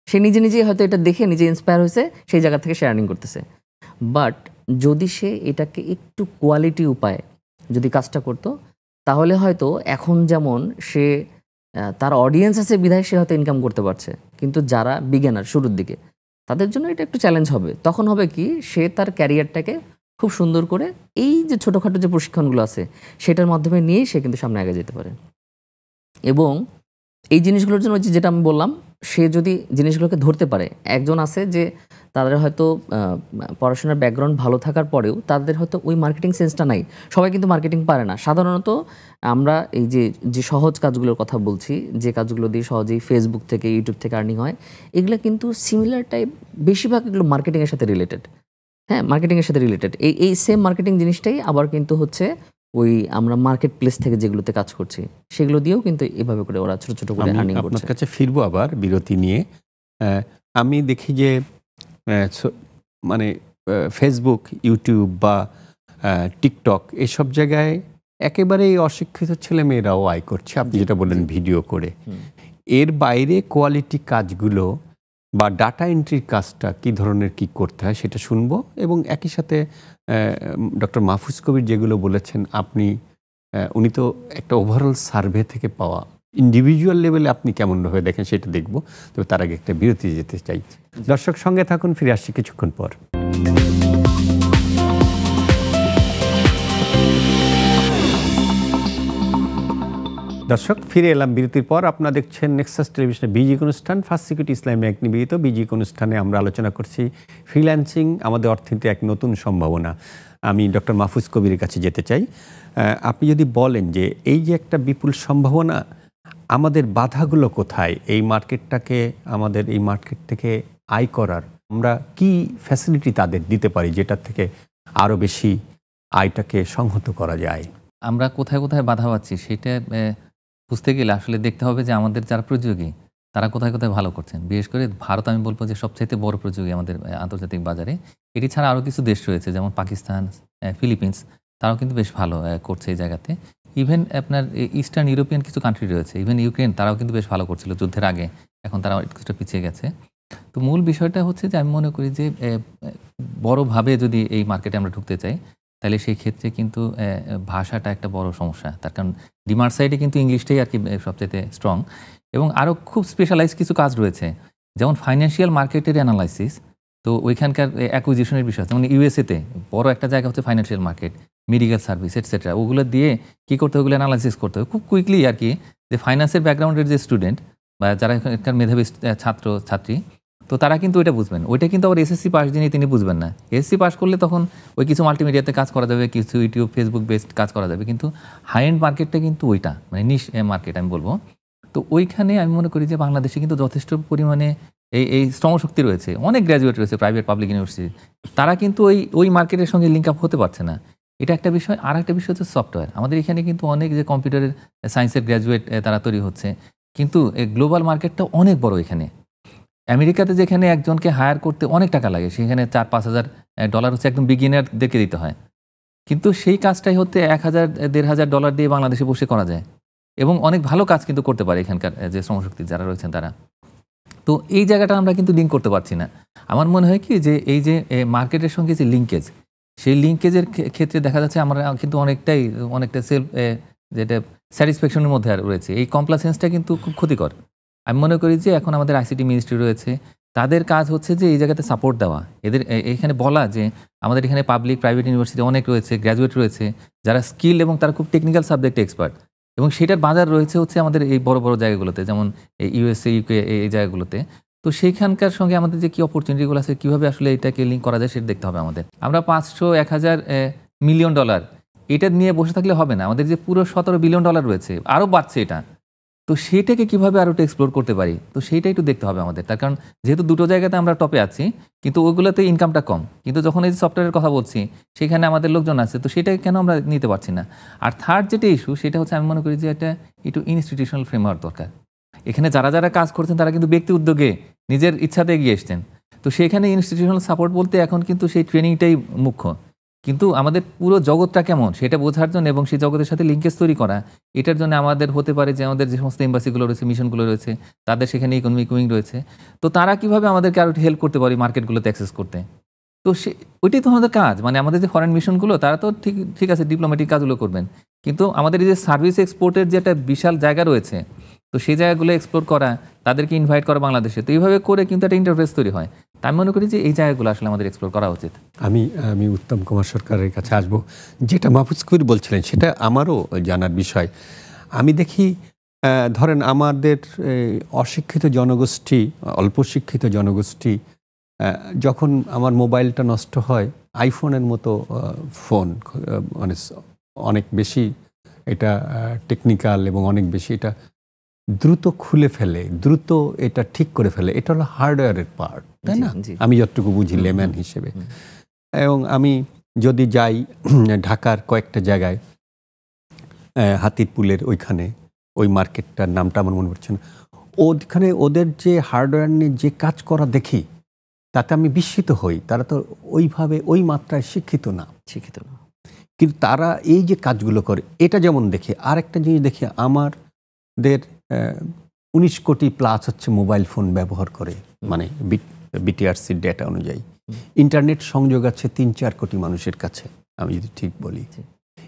সে নিজে নিজেই হয়তো এটা দেখে নিজে ইন্সপায়ার হয়েছে, সেই জায়গা থেকে সে আর্নিং করতেছে। বাট যদি সে এটাকে একটু কোয়ালিটি উপায়ে যদি কাজটা করতো, তাহলে হয়তো এখন যেমন সে তার অডিয়েন্স আছে বিধায় সে হয়তো ইনকাম করতে পারছে, কিন্তু যারা বিগিনার শুরুর দিকে তাদের জন্য এটা একটু চ্যালেঞ্জ হবে। তখন হবে কি, সে তার ক্যারিয়ারটাকে খুব সুন্দর করে এই যে ছোটোখাটো যে প্রশিক্ষণগুলো আছে সেটার মাধ্যমে নিয়ে সে কিন্তু সামনে আগে যেতে পারে। এবং এই জিনিসগুলোর জন্য যেটা আমি বললাম, সে যদি জিনিসগুলোকে ধরতে পারে, একজন আছে যে তাদের হয়তো পড়াশোনার ব্যাকগ্রাউন্ড ভালো থাকার পরেও তাদের হয়তো ওই মার্কেটিং সেন্সটা নাই, সবাই কিন্তু মার্কেটিং পারে না। সাধারণত আমরা এই যে সহজ কাজগুলোর কথা বলছি, যে কাজগুলো দিয়ে সহজেই ফেসবুক থেকে ইউটিউব থেকে আর্নিং হয়, এগুলো কিন্তু সিমিলার টাইপ, বেশিরভাগ এগুলো মার্কেটিংয়ের সাথে রিলেটেড। হ্যাঁ, মার্কেটিংয়ের সাথে রিলেটেড। এই সেম মার্কেটিং জিনিসটাই আবার কিন্তু হচ্ছে ওই আমরা মার্কেট প্লেস থেকে যেগুলোতে কাজ করছি সেগুলো দিয়েও কিন্তু এভাবে করে ওরা ছোট ছোট করে আর্নিং করছে। আপনার কাছে ফিরবো আবার বিরতি নিয়ে। আমি দেখি যে মানে ফেসবুক, ইউটিউব বা টিকটক এসব জায়গায় একেবারেই অশিক্ষিত ছেলেমেয়েরাও আয় করছে, আপনি যেটা বললেন ভিডিও করে। এর বাইরে কোয়ালিটি কাজগুলো বা ডাটা এন্ট্রির কাজটা কী ধরনের কী করতে হয় সেটা শুনবো, এবং একই সাথে ডক্টর মাহফুজ কবির যেগুলো বলেছেন উনি তো একটা ওভারঅল সার্ভে থেকে পাওয়া, ইন্ডিভিজুয়াল লেভেলে আপনি কেমনভাবে দেখেন সেটা দেখব। তবে তার আগে একটা বিরতি যেতে চাই। দর্শক সঙ্গে থাকুন, ফিরে আসছি কিছুক্ষণ পর। দর্শক, ফিরে এলাম বিরতির পর। আপনারা দেখছেন নেক্সাস টেলিভিশনে বিজিক অনুষ্ঠান, ফার্স্ট সিকিউরিটি ইসলামী ব্যাংক নিবেদিত বিজিক অনুষ্ঠানে আমরা আলোচনা করছি ফ্রিল্যান্সিং আমাদের অর্থনীতিতে এক নতুন সম্ভাবনা। আমি ডক্টর মাহফুজ কবিরের কাছে যেতে চাই। আপনি যদি বলেন যে এই যে একটা বিপুল সম্ভাবনা, আমাদের বাধাগুলো কোথায়? এই মার্কেটটাকে, আমাদের এই মার্কেট থেকে আয় করার আমরা কি ফ্যাসিলিটি তাদের দিতে পারি যেটার থেকে আরও বেশি আয়টাকে সংহত করা যায়? আমরা কোথায় কোথায় বাধা পাচ্ছি সেটা বুঝতে গেলে আসলে দেখতে হবে যে আমাদের যারা প্রতিযোগী তারা কোথায় কোথায় ভালো করছেন। বিশেষ করে ভারত আমি বলবো যে সবচাইতে বড় প্রতিযোগী আমাদের আন্তর্জাতিক বাজারে। এটি ছাড়া আরও কিছু দেশ রয়েছে, যেমন পাকিস্তান, ফিলিপিন্স, তারাও কিন্তু বেশ ভালো করছে এই জায়গাতে। ইভেন আপনার ইস্টার্ন ইউরোপিয়ান কিছু কান্ট্রি রয়েছে, ইভেন ইউক্রেন, তারাও কিন্তু বেশ ভালো করছিল যুদ্ধের আগে, এখন তারা কিছুটা পিছিয়ে গেছে। তো মূল বিষয়টা হচ্ছে যে আমি মনে করি যে বড়ভাবে যদি এই মার্কেটে আমরা ঢুকতে চাই, তাহলে সেই ক্ষেত্রে কিন্তু ভাষাটা একটা বড় সমস্যা। তার কারণ ডিমান্ড সাইডে কিন্তু ইংলিশটাই আর কি সবচেয়ে স্ট্রং, এবং আরও খুব স্পেশালাইজ কিছু কাজ রয়েছে, যেমন ফাইন্যান্সিয়াল মার্কেটের অ্যানালাইসিস। তো ওইখানকার অ্যাকুইজিশনের বিষয়, যেমন ইউএসএতে বড় একটা জায়গা হচ্ছে financial market, medical service etcetera. ওগুলো দিয়ে কী করতে হবে, ওগুলো অ্যানালাইসিস করতে হবে খুব কুইকলি আর কি। যে ফাইন্যান্সের ব্যাকগ্রাউন্ডের যে স্টুডেন্ট বা যারা এখানকার মেধাবী ছাত্র ছাত্রী, তো তারা কিন্তু ওইটা বুঝবেন। ওইটা কিন্তু আবার এসএসসি পাস যিনি তিনি বুঝবেন না। এসএসসি পাস করলে তখন ওই কিছু মাল্টিমিডিয়াতে কাজ করা যাবে, কিছু ইউটিউব ফেসবুক বেসড কাজ করা যাবে, কিন্তু হাই এন্ড মার্কেটটা কিন্তু ওইটা, মানে নিশ মার্কেট আমি বলবো। তো ওইখানে আমি মনে করি যে বাংলাদেশে কিন্তু যথেষ্ট পরিমাণে এই শ্রমশক্তি রয়েছে, অনেক গ্র্যাজুয়েট রয়েছে প্রাইভেট পাবলিক ইউনিভার্সিটি, তারা কিন্তু ওই মার্কেটের সঙ্গে লিঙ্ক আপ হতে পারছে না। এটা একটা বিষয়। আর একটা বিষয় হচ্ছে সফটওয়্যার। আমাদের এখানে কিন্তু অনেক যে কম্পিউটারের সায়েন্সের গ্র্যাজুয়েট তারা তৈরি হচ্ছে, কিন্তু গ্লোবাল মার্কেটটা অনেক বড়। এখানে আমেরিকাতে যেখানে একজনকে হায়ার করতে অনেক টাকা লাগে, সেখানে $4-5,000 হচ্ছে একদম বিগিনারদেরকে দিতে হয়, কিন্তু সেই কাজটাই হতে $1,000-1,500 দিয়ে বাংলাদেশে বসে করা যায়, এবং অনেক ভালো কাজ কিন্তু করতে পারে এখানকার যে শ্রমশক্তি যারা রয়েছেন তারা। তো এই জায়গাটা আমরা কিন্তু লিঙ্ক করতে পারছি না। আমার মনে হয় কি যে এই যে মার্কেটের সঙ্গে যে লিঙ্কেজ, সেই লিঙ্কেজের ক্ষেত্রে দেখা যাচ্ছে আমরা কিন্তু অনেকটা সেলফ যেটা স্যাটিসফ্যাকশনের মধ্যে রয়েছে। এই কমপ্লাসেন্সটা কিন্তু খুব ক্ষতিকর। আমি মনে করি যে এখন আমাদের আইসিটি মিনিস্ট্রি রয়েছে, তাদের কাজ হচ্ছে যে এই জায়গাতে সাপোর্ট দেওয়া, এদের এখানে বলা যে আমাদের এখানে পাবলিক প্রাইভেট ইউনিভার্সিটি অনেক রয়েছে, গ্র্যাজুয়েট রয়েছে যারা স্কিল এবং তারা খুব টেকনিক্যাল সাবজেক্টে এক্সপার্ট, এবং সেটার বাজার রয়েছে হচ্ছে আমাদের এই বড় বড় জায়গাগুলোতে, যেমন ইউএসএ, ইউকে, এই জায়গাগুলোতে। তো সেইখানকার সঙ্গে আমাদের যে কী অপরচুনিটিগুলো আছে, কীভাবে আসলে এটাকে লিঙ্ক করা যায় সেটা দেখতে হবে আমাদের। আমরা 500-1,000 মিলিয়ন ডলার এটা নিয়ে বসে থাকলে হবে না। আমাদের যে পুরো $17 বিলিয়ন রয়েছে, আরও বাড়ছে এটা, তো সেইটাকে কীভাবে আরও একটু এক্সপ্লোর করতে পারি, তো সেইটা একটু দেখতে হবে আমাদের। তার কারণ যেহেতু দুটো জায়গাতে আমরা টপে আছি, কিন্তু ওগুলোতে ইনকামটা কম, কিন্তু যখন এই সফটওয়্যারের কথা বলছি সেখানে আমাদের লোকজন আছে, তো সেটাকে কেন আমরা নিতে পারছি না? আর থার্ড যেটা ইস্যু, সেটা হচ্ছে আমি মনে করি যে একটা একটু ইনস্টিটিউশনাল ফ্রেমওয়ার্ক দরকার। এখানে যারা যারা কাজ করছেন তারা কিন্তু ব্যক্তি উদ্যোগে নিজের ইচ্ছাতে এগিয়ে এসছেন, তো সেখানে ইনস্টিটিউশনাল সাপোর্ট বলতে এখন কিন্তু সেই ট্রেনিংটাই মুখ্য। কিন্তু আমাদের পুরো জগৎটা কেমন সেটা বোঝার জন্য এবং সেই জগতের সাথে লিঙ্কেজ তৈরি করা, এটার জন্য আমাদের হতে পারে যে আমাদের যে সমস্ত এম্বাসিগুলো রয়েছে, মিশনগুলো রয়েছে, তাদের সেখানে ইকোনমিক উইং রয়েছে, তো তারা কীভাবে আমাদেরকে আরও হেল্প করতে পারে মার্কেটগুলোতে অ্যাক্সেস করতে। তো ওইটাই তো আমাদের কাজ। মানে আমাদের যে ফরেন মিশনগুলো তারা তো ঠিক আছে ডিপ্লোম্যাটিক কাজগুলো করবেন, কিন্তু আমাদের এই যে সার্ভিস এক্সপোর্টের যে একটা বিশাল জায়গা রয়েছে, তো সেই জায়গাগুলো এক্সপ্লোর করা, তাদেরকে ইনভাইট করা বাংলাদেশে, তো এইভাবে করে কিন্তু একটা ইন্টারফেস তৈরি হয়। তা আমি মনে করি যে এই জায়গাগুলো আসলে আমাদের এক্সপ্লোর করা উচিত। আমি উত্তম কুমার সরকারের কাছে আসব। যেটা মাহফুজ কবির বলছিলেন সেটা আমারও জানার বিষয়। আমি দেখি ধরেন আমাদের অশিক্ষিত জনগোষ্ঠী, অল্প শিক্ষিত জনগোষ্ঠী, যখন আমার মোবাইলটা নষ্ট হয়, আইফোনের মতো ফোন মানে অনেক বেশি এটা টেকনিক্যাল এবং অনেক বেশি এটা দ্রুত খুলে ফেলে, দ্রুত এটা ঠিক করে ফেলে, এটা হলো হার্ডওয়্যারের পার্ট, তাই না? আমি যতটুকু বুঝি লেম্যান হিসেবে। এবং আমি যদি যাই ঢাকার কয়েকটা জায়গায়, হাতিরপুলের ওইখানে, ওই মার্কেটটার নামটা আমার মনে পড়ছে না, ওখানে ওদের যে হার্ডওয়্যার নিয়ে যে কাজ করা দেখি, তাতে আমি বিস্মিত হই। তারা তো ওইভাবে ওই মাত্রায় শিক্ষিত না, কিন্তু তারা এই যে কাজগুলো করে এটা যেমন দেখে। আর একটা জিনিস দেখি, আমাদের 19 কোটি প্লাস হচ্ছে মোবাইল ফোন ব্যবহার করে, মানে বিটিআরসির ডেটা অনুযায়ী। ইন্টারনেট সংযোগ আছে 3-4 কোটি মানুষের কাছে, আমি যদি ঠিক বলি।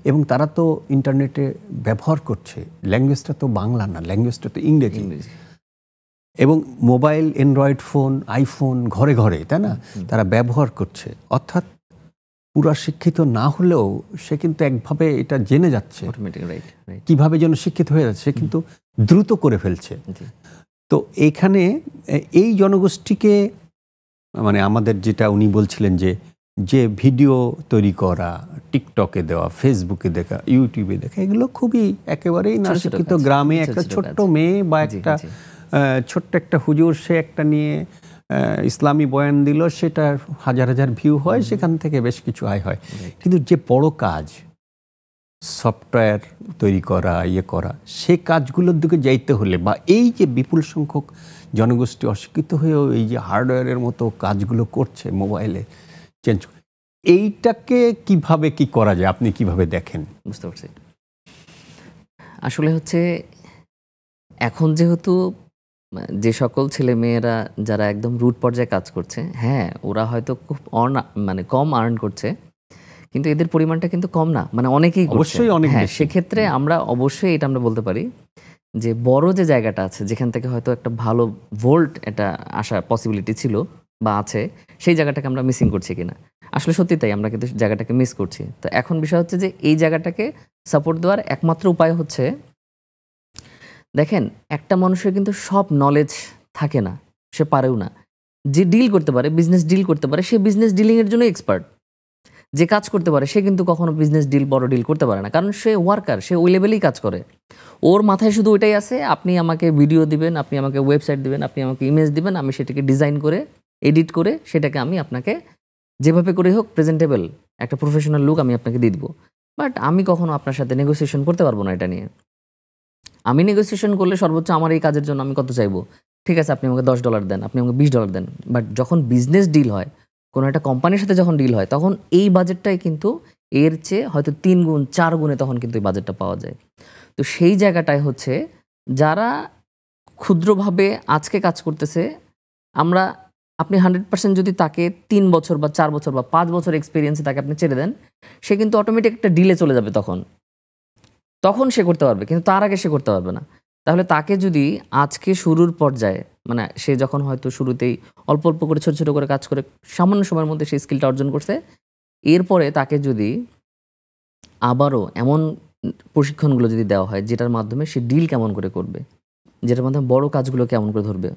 এবং তারা তো ইন্টারনেটে ব্যবহার করছে, ল্যাঙ্গুয়েজটা তো বাংলা না, ল্যাঙ্গুয়েজটা তো ইংরেজি। এবং মোবাইল, অ্যান্ড্রয়েড ফোন, আইফোন ঘরে ঘরে, তাই না, তারা ব্যবহার করছে। অর্থাৎ পুরা শিক্ষিত না হলেও সে কিন্তু একভাবে এটা জেনে যাচ্ছে অটোমেটিক, রাইট রাইট। কিভাবে যেন শিক্ষিত হয়ে যাচ্ছে, সে কিন্তু দ্রুত করে ফেলছে। জি তো এইখানে এই জনগোষ্ঠীকে মানে আমাদের যেটা উনি বলছিলেন যে ভিডিও তৈরি করা, টিকটকে দেওয়া, ফেসবুকে দেখা, ইউটিউবে দেখা, এগুলো খুবই একেবারেই না ছোট ছোট শিক্ষিত কাজ, গ্রামে ছোট একটা ছোট ছোট্ট কাজ। মেয়ে বা জি, একটা জি। ছোট্ট একটা হুজুর, সে একটা নিয়ে ইসলামী বয়ান দিল, সেটার হাজার হাজার ভিউ হয়, সেখান থেকে বেশ কিছু আয় হয়। কিন্তু যে বড় কাজ, সফটওয়্যার তৈরি করা, ইয়ে করা, সে কাজগুলোর দিকে যাইতে হলে, বা এই যে বিপুল সংখ্যক জনগোষ্ঠী অশিক্ষিত হয়েও এই যে হার্ডওয়্যারের মতো কাজগুলো করছে মোবাইলে চেঞ্জ, এইটাকে কিভাবে কি করা যায়, আপনি কিভাবে দেখেন? বুঝতে পারছি। আসলে হচ্ছে এখন যেহেতু যে সকল ছেলে মেয়েরা যারা একদম রুট পর্যায়ে কাজ করছে, হ্যাঁ ওরা হয়তো খুব মানে কম আর্ন করছে, কিন্তু এদের পরিমাণটা কিন্তু কম না, মানে অনেকেই করছে। অবশ্যই অনেক হ্যাঁ, বেশি। সেক্ষেত্রে আমরা অবশ্যই এটা আমরা বলতে পারি যে বড় যে জায়গাটা আছে, যেখান থেকে হয়তো একটা ভালো ভোল্ট এটা আসার পসিবিলিটি ছিল বা আছে, সেই জায়গাটাকে আমরা মিসিং করছি কিনা। আসলে সত্যি তাই, আমরা কিন্তু জায়গাটাকে মিস করছি। তো এখন বিষয় হচ্ছে যে এই জায়গাটাকে সাপোর্ট দেওয়ার একমাত্র উপায় হচ্ছে, দেখেন একটা মানুষের কিন্তু সব নলেজ থাকে না, সে পারেও না। যে ডিল করতে পারে, বিজনেস ডিল করতে পারে, সে বিজনেস ডিলিংয়ের জন্য এক্সপার্ট। যে কাজ করতে পারে সে কিন্তু কখনো বিজনেস ডিল, বড় ডিল করতে পারে না, কারণ সে ওয়ার্কার, সে ওই লেভেলেই কাজ করে। ওর মাথায় শুধু ওইটাই আছে, আপনি আমাকে ভিডিও দিবেন, আপনি আমাকে ওয়েবসাইট দিবেন, আপনি আমাকে ইমেজ দিবেন, আমি সেটাকে ডিজাইন করে, এডিট করে, সেটাকে আমি আপনাকে যেভাবে করে হোক প্রেজেন্টেবল একটা প্রফেশনাল লুক আমি আপনাকে দিয়ে দিব। বাট আমি কখনো আপনার সাথে নেগোসিয়েশন করতে পারবো না এটা নিয়ে। আমি নেগোসিয়েশন করলে সর্বোচ্চ আমার এই কাজের জন্য আমি কত চাইবো, ঠিক আছে আপনি আমাকে $10 দেন, আপনি আমাকে $20 দেন। বাট যখন বিজনেস ডিল হয়, কোনো একটা কোম্পানির সাথে যখন ডিল হয়, তখন এই বাজেটটাই কিন্তু এর চেয়ে হয়তো 3 গুণ 4 গুণে তখন কিন্তু এই বাজেটটা পাওয়া যায়। তো সেই জায়গাটায় হচ্ছে যারা ক্ষুদ্রভাবে আজকে কাজ করতেছে, আমরা আপনি 100% যদি তাকে 3 বছর বা 4 বছর বা 5 বছর এক্সপিরিয়েন্সে তাকে আপনি ছেড়ে দেন, সে কিন্তু অটোমেটিক একটা ডিলে চলে যাবে, তখন সে করতে পারবে, কিন্তু তার আগে সে করতে পারবে না। তাহলে তাকে যদি আজকে শুরুর পর্যায়ে, মানে সে যখন হয়তো শুরুতেই অল্প অল্প করে ছোট ছোট করে কাজ করে সামান্য সময়ের মধ্যে সেই স্কিলটা অর্জন করছে, এরপরে তাকে যদি আবারও এমন প্রশিক্ষণগুলো যদি দেওয়া হয় যেটার মাধ্যমে সে ডিল কেমন করে করবে, যেটার মাধ্যমে বড় কাজগুলো কেমন করে ধরবে,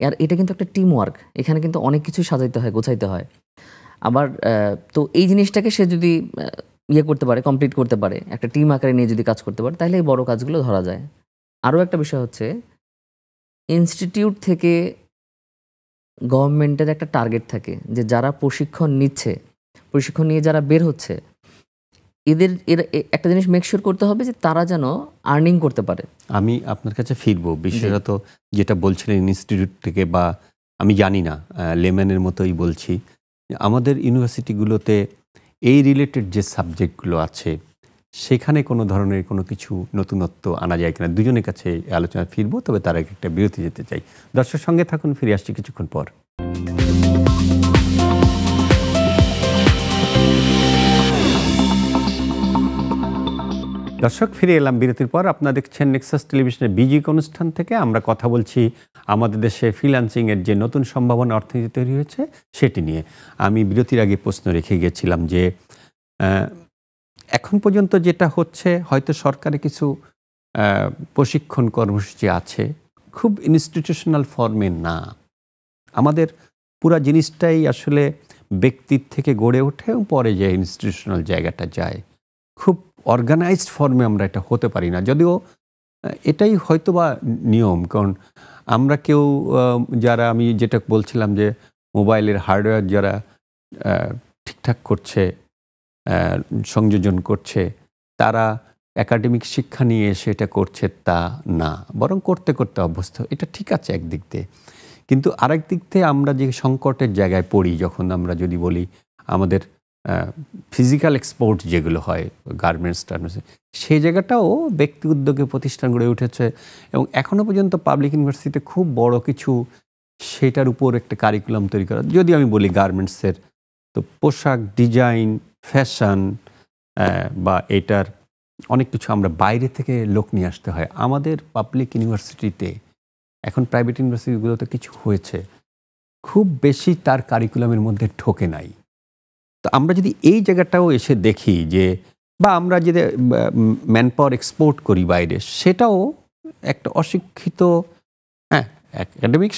আর এটা কিন্তু একটা টিম ওয়ার্ক, এখানে কিন্তু অনেক কিছু সাজাইতে হয়, গোছাইতে হয়। আবার তো এই জিনিসটাকে সে যদি ইয়ে করতে পারে, কমপ্লিট করতে পারে, একটা টিম আকারে নিয়ে যদি কাজ করতে পারে, তাহলে এই বড় কাজগুলো ধরা যায়। আরও একটা বিষয় হচ্ছে, ইনস্টিটিউট থেকে গভর্নমেন্টের একটা টার্গেট থাকে যে যারা প্রশিক্ষণ নিচ্ছে, প্রশিক্ষণ নিয়ে যারা বের হচ্ছে, একটা জিনিস মেকশিওর করতে হবে যে তারা যেন আর্নিং করতে পারে। আমি আপনার কাছে ফিরবো, বিশেষত যেটা বলছিলেন ইনস্টিটিউট থেকে, বা আমি জানি না, লেম্যানের মতোই বলছি, আমাদের ইউনিভার্সিটিগুলোতে এই রিলেটেড যে সাবজেক্টগুলো আছে সেখানে কোনো ধরনের কোনো কিছু নতুনত্ব আনা যায় কিনা, দুজনের কাছে আলোচনা ফিরবো। তবে তার আগে একটা বিরতি যেতে চাই। দর্শক সঙ্গে থাকুন, ফিরে আসছি কিছুক্ষণ পর। দর্শক, ফিরে এলাম বিরতির পর। আপনারা দেখছেন নেক্সাস টেলিভিশনের বিজি অনুষ্ঠান থেকে। আমরা কথা বলছি আমাদের দেশে ফ্রিল্যান্সিংয়ের যে নতুন সম্ভাবনা অর্থনীতি তৈরি হয়েছে সেটি নিয়ে। আমি বিরতির আগে প্রশ্ন রেখে গিয়েছিলাম যে এখন পর্যন্ত যেটা হচ্ছে, হয়তো সরকারি কিছু প্রশিক্ষণ কর্মসূচি আছে, খুব ইনস্টিটিউশনাল ফর্মে না। আমাদের পুরা জিনিসটাই আসলে ব্যক্তির থেকে গড়ে ওঠে এবং পরে যে ইনস্টিটিউশনাল জায়গাটা যায়, খুব অর্গানাইজড ফর্মে আমরা এটা হতে পারি না। যদিও এটাই হয়তো বা নিয়ম, কারণ আমরা কেউ যারা, আমি যেটা বলছিলাম যে মোবাইলের হার্ডওয়্যার যারা ঠিকঠাক করছে, সংযোজন করছে, তারা একাডেমিক শিক্ষা নিয়ে এসে এটা করছে তা না, বরং করতে করতে অভ্যস্ত। এটা ঠিক আছে একদিক থেকে, কিন্তু আরেক দিক থেকে আমরা যে সংকটের জায়গায় পড়ি, যখন আমরা যদি বলি আমাদের ফিজিক্যাল এক্সপোর্ট যেগুলো হয়, গার্মেন্টস টার্মেন্টস, সেই জায়গাটাও ব্যক্তি উদ্যোগে প্রতিষ্ঠান গড়ে উঠেছে এবং এখনও পর্যন্ত পাবলিক ইউনিভার্সিটিতে খুব বড় কিছু সেটার উপর একটা কারিকুলাম তৈরি করা। যদি আমি বলি গার্মেন্টসের, তো পোশাক ডিজাইন, ফ্যাশন বা এটার অনেক কিছু আমরা বাইরে থেকে লোক নিয়ে আসতে হয়। আমাদের পাবলিক ইউনিভার্সিটিতে, এখন প্রাইভেট ইউনিভার্সিটিগুলোতে কিছু হয়েছে, খুব বেশি তার কারিকুলামের মধ্যে ঢোকে নাই। তো আমরা যদি এই জায়গাটাও এসে দেখি যে, বা আমরা যদি ম্যান পাওয়ার এক্সপোর্ট করি বাইরে, সেটাও একটা অশিক্ষিত, হ্যাঁ, একাডেমিক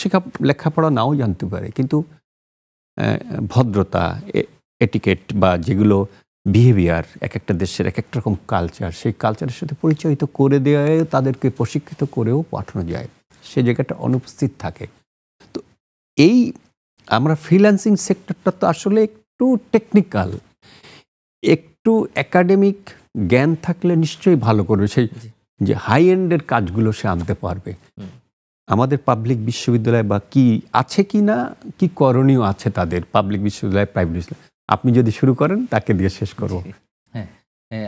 লেখাপড়া নাও জানতে পারে, কিন্তু ভদ্রতা, এটিকেট বা যেগুলো বিহেভিয়ার, এক একটা দেশের এক একটা রকম কালচার, সেই কালচারের সাথে পরিচয়িত করে দেওয়ায় তাদেরকে প্রশিক্ষিত করেও পাঠানো যায়, সে জায়গাটা অনুপস্থিত থাকে। তো এই আমরা ফ্রিল্যান্সিং সেক্টরটা তো আসলে একটু টেকনিক্যাল, একটু একাডেমিক জ্ঞান থাকলে নিশ্চয়ই ভালো করবে, সেই যে হাই এন্ডের কাজগুলো সে আনতে পারবে। আমাদের পাবলিক বিশ্ববিদ্যালয় বা কি আছে কি না, কি করণীয় আছে তাদের পাবলিক বিশ্ববিদ্যালয়, প্রাইভেট বিশ্ববিদ্যালয়, আপনি যদি শুরু করেন তাকে দিয়ে শেষ করবো। হ্যাঁ,